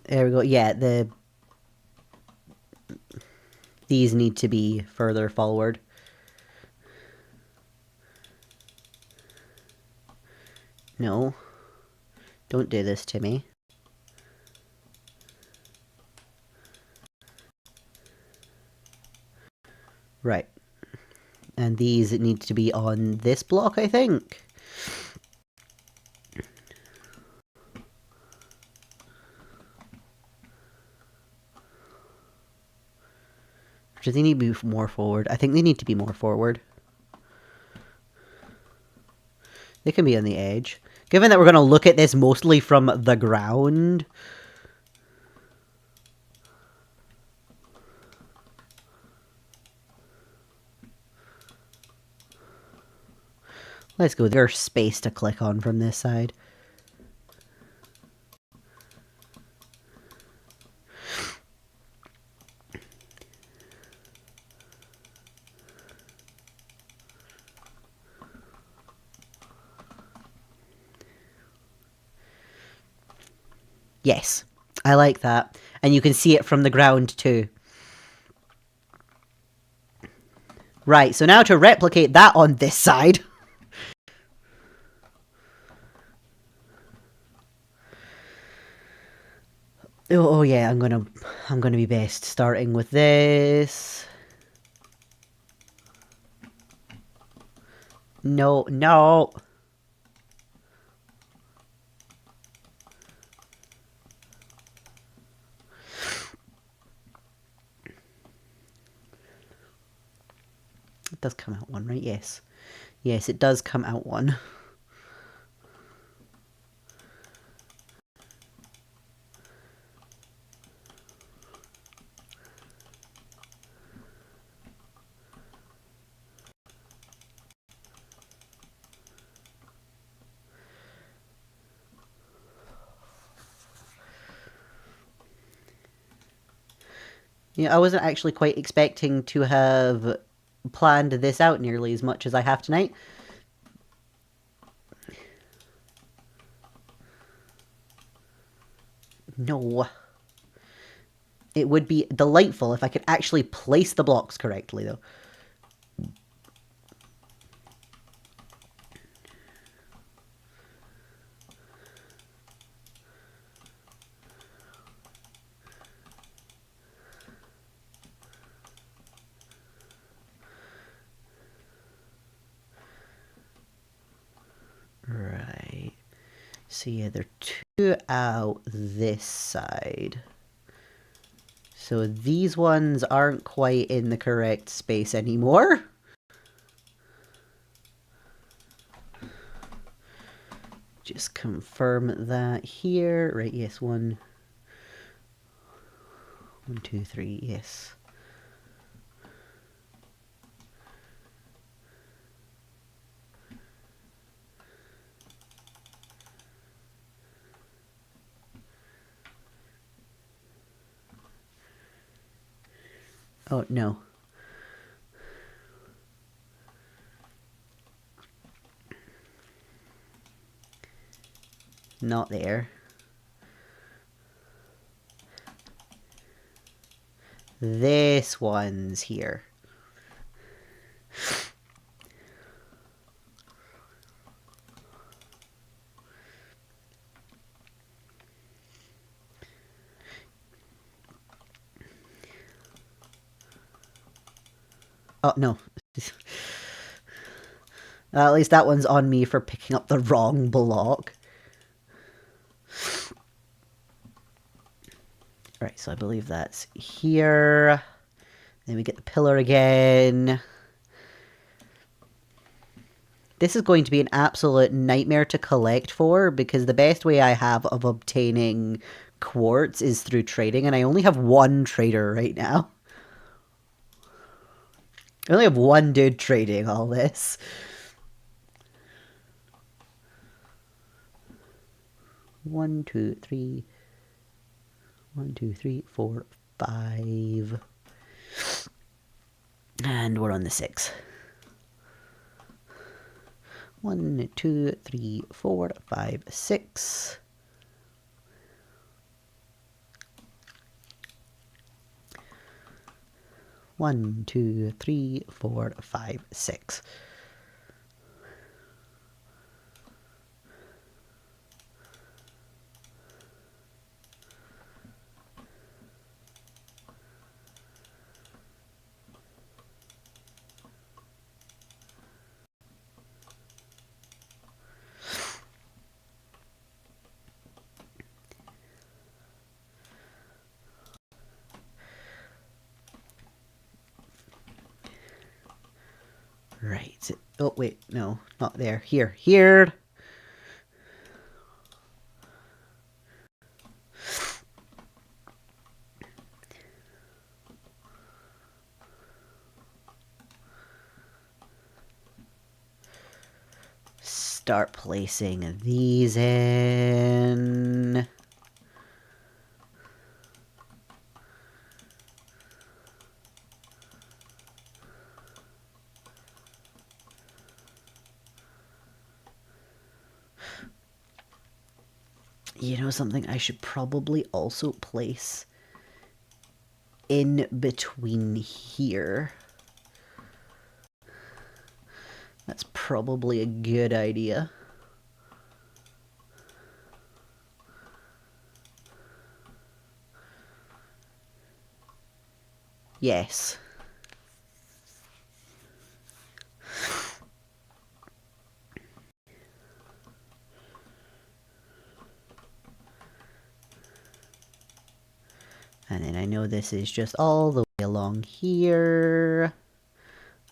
There we go. Yeah, these need to be further forward. No. Don't do this to me. Right. And these need to be on this block, I think. Do they need to be more forward? I think they need to be more forward. They can be on the edge. Given that we're going to look at this mostly from the ground. Let's go. There's space to click on from this side. Yes, I like that. And you can see it from the ground too. Right, so now to replicate that on this side. Oh yeah, I'm gonna be best starting with this. No, no. It does come out one, right? Yes. Yes, it does come out one. Yeah, I wasn't actually quite expecting to have planned this out nearly as much as I have tonight. No. It would be delightful if I could actually place the blocks correctly, though. Right. So yeah, they're two out this side. So these ones aren't quite in the correct space anymore. Just confirm that here. Right, yes, 1, 2, 3, yes. Oh, no. Not there. This one's here. Oh, no. At least that one's on me for picking up the wrong block. Right, so I believe that's here. Then we get the pillar again. This is going to be an absolute nightmare to collect for, because the best way I have of obtaining quartz is through trading, and I only have one trader right now. I only have one dude trading all this. One, two, three, 4, 5. And we're on the 6. 1, 2, 3, 4, 5, 6. One, 2, 3, 4, 5, 6. Right. Oh, wait. No, not there. Here. Here. Start placing these in. You know something I should probably also place in between here. That's probably a good idea. Yes. And then I know this is just all the way along here.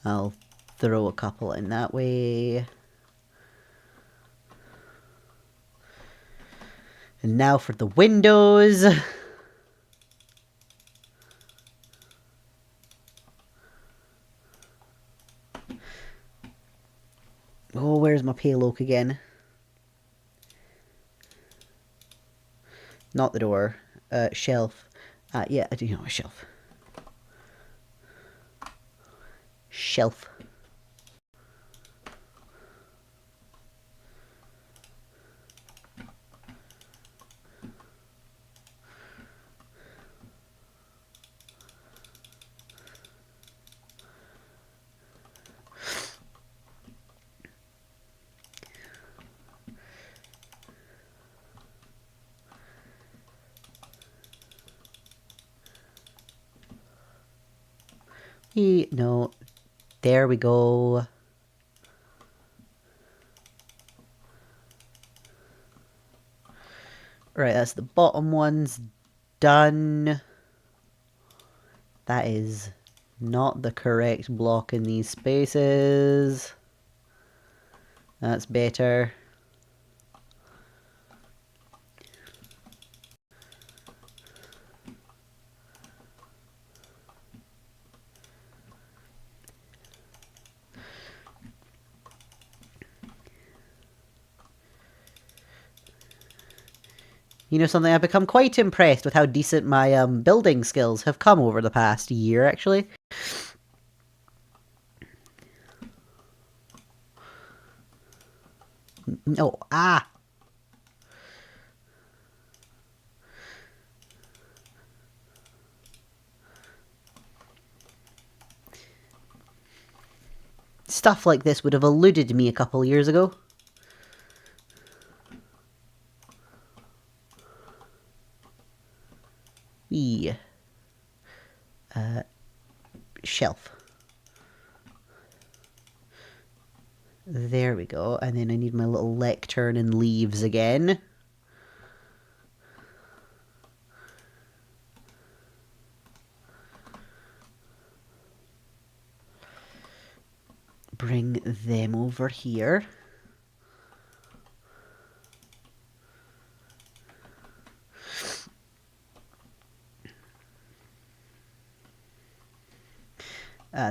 I'll throw a couple in that way. And now for the windows. Oh, where's my pale oak again? Not the door. Shelf. Yeah, I do know a shelf. Shelf. No. There we go. Right, that's the bottom one's done. That is not the correct block in these spaces. That's better. You know something, I've become quite impressed with how decent my building skills have come over the past year, actually. No, Stuff like this would have eluded me a couple years ago. Shelf. There we go. And then I need my little lectern and leaves again. Bring them over here.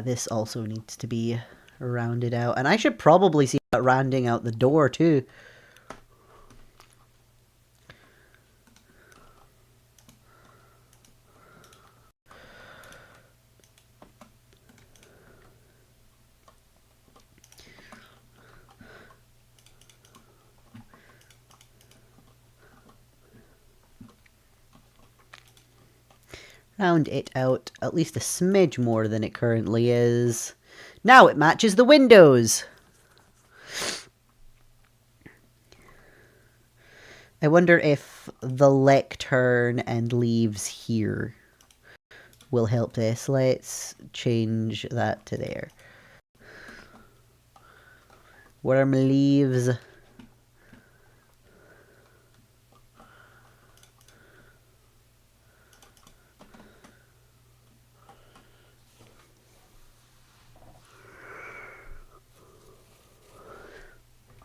This also needs to be rounded out. And I should probably see about rounding out the door too. Round it out at least a smidge more than it currently is. Now it matches the windows. I wonder if the lectern and leaves here will help this. Let's change that to there. Where are my leaves?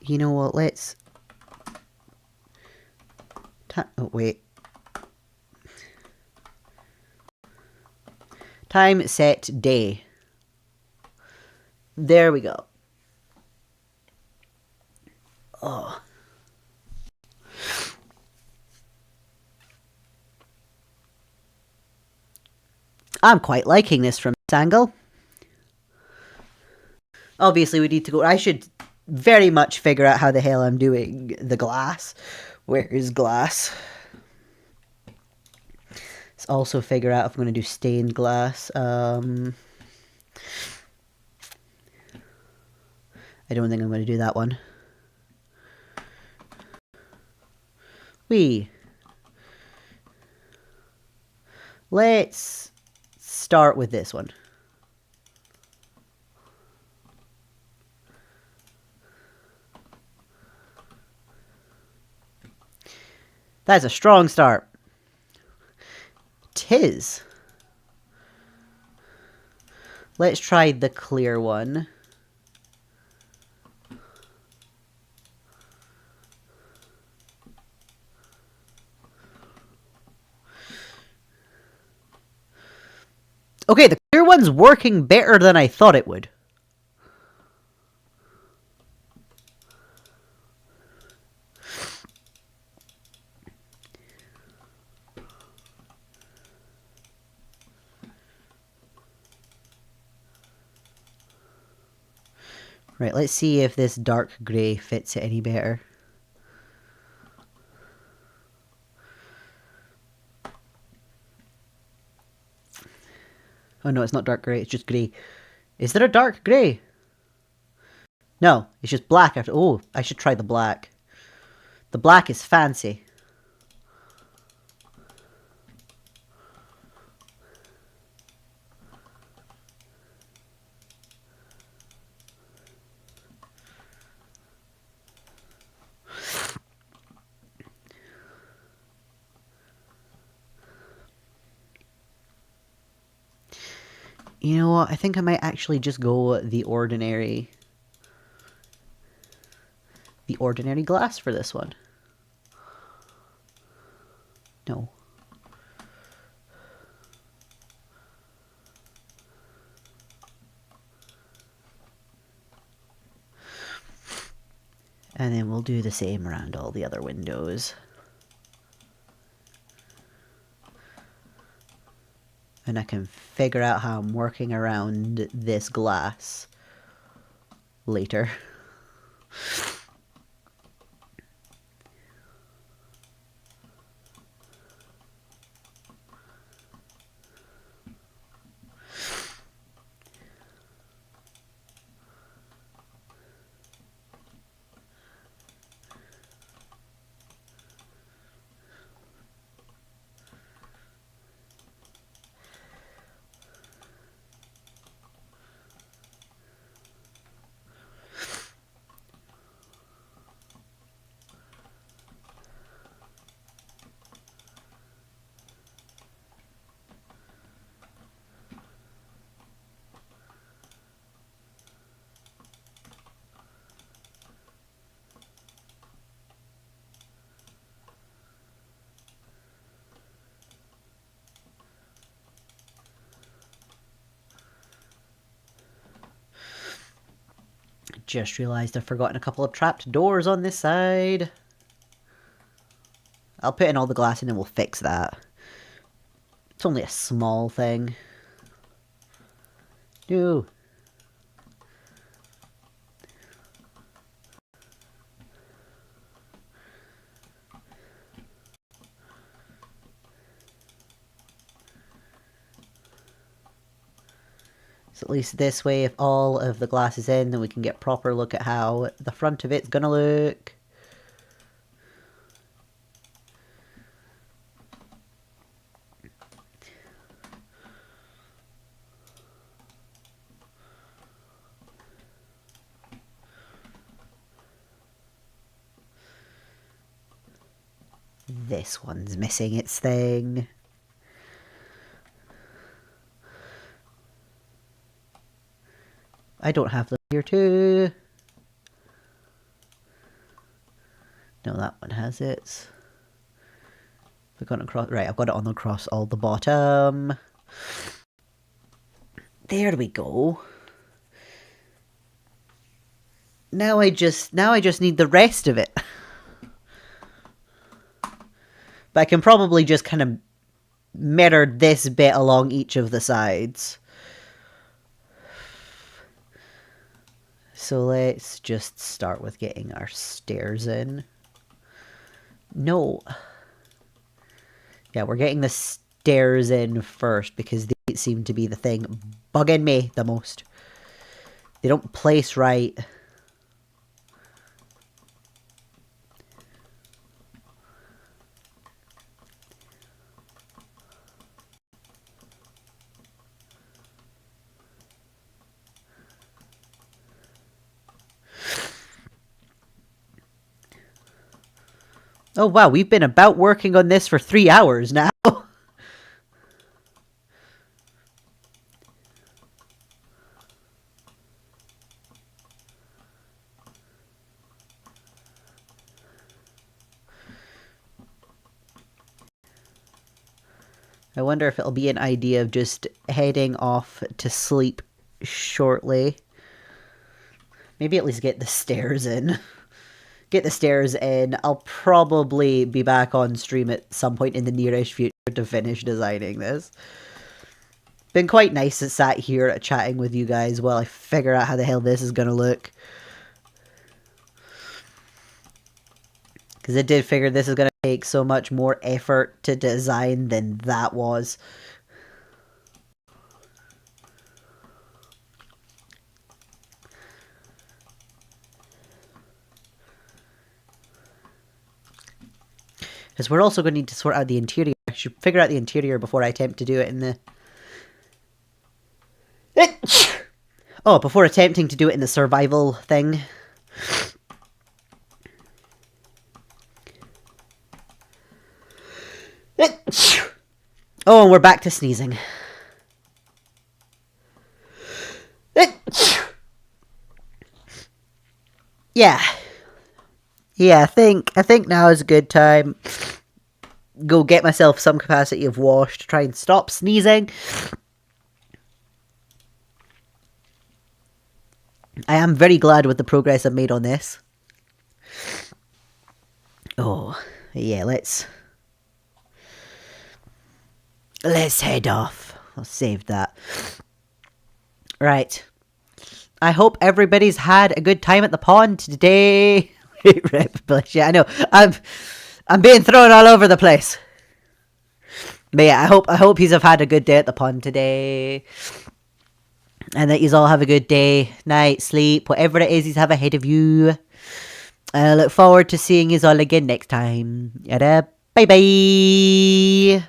You know what, let's... Oh, wait. Time, set, day. There we go. Oh. I'm quite liking this from this angle. Obviously, we need to go... I should very much figure out how the hell I'm doing the glass. Where is glass? Let's also figure out if I'm going to do stained glass. I don't think I'm going to do that one. Let's start with this one. That's a strong start. 'Tis. Let's try the clear one. Okay, the clear one's working better than I thought it would. Right, let's see if this dark grey fits it any better. Oh no, it's not dark grey, it's just grey. Is there a dark grey? No, it's just black after... Oh, I should try the black. The black is fancy. You know what? I think I might actually just go the ordinary glass for this one. No. And then we'll do the same around all the other windows. And I can figure out how I'm working around this glass later. Just realised I've forgotten a couple of trapped doors on this side. I'll put in all the glass and then we'll fix that. It's only a small thing. No. So at least this way, if all of the glass is in, then we can get a proper look at how the front of it's gonna look. This one's missing its thing. I don't have them here too. No, that one has it. We've got it across. Right, I've got it on across all the bottom. There we go. Now I just need the rest of it. But I can probably just kind of mirror this bit along each of the sides. So let's just start with getting our stairs in. No. Yeah, we're getting the stairs in first because they seem to be the thing bugging me the most. They don't place right. Oh wow, we've been about working on this for 3 hours now. I wonder if it'll be an idea of just heading off to sleep shortly. Maybe at least get the stairs in. Get the stairs in. I'll probably be back on stream at some point in the nearest future to finish designing this. Been quite nice to sat here chatting with you guys while I figure out how the hell this is gonna look. Because I did figure this is gonna take so much more effort to design than that was. Because we're also going to need to sort out the interior. I should figure out the interior before I attempt to do it in the... Oh, before attempting to do it in the survival thing. Oh, and we're back to sneezing. Yeah. Yeah, I think now is a good time. Go get myself some capacity of wash to try and stop sneezing. I am very glad with the progress I've made on this. Oh, yeah, let's head off. I'll save that. Right. I hope everybody's had a good time at the pond today. Rip, bless you. I know. I'm being thrown all over the place. But yeah, I hope yous have had a good day at the pond today. And that yous all have a good day, night, sleep, whatever it is yous have ahead of you. I look forward to seeing yous all again next time. Bye bye.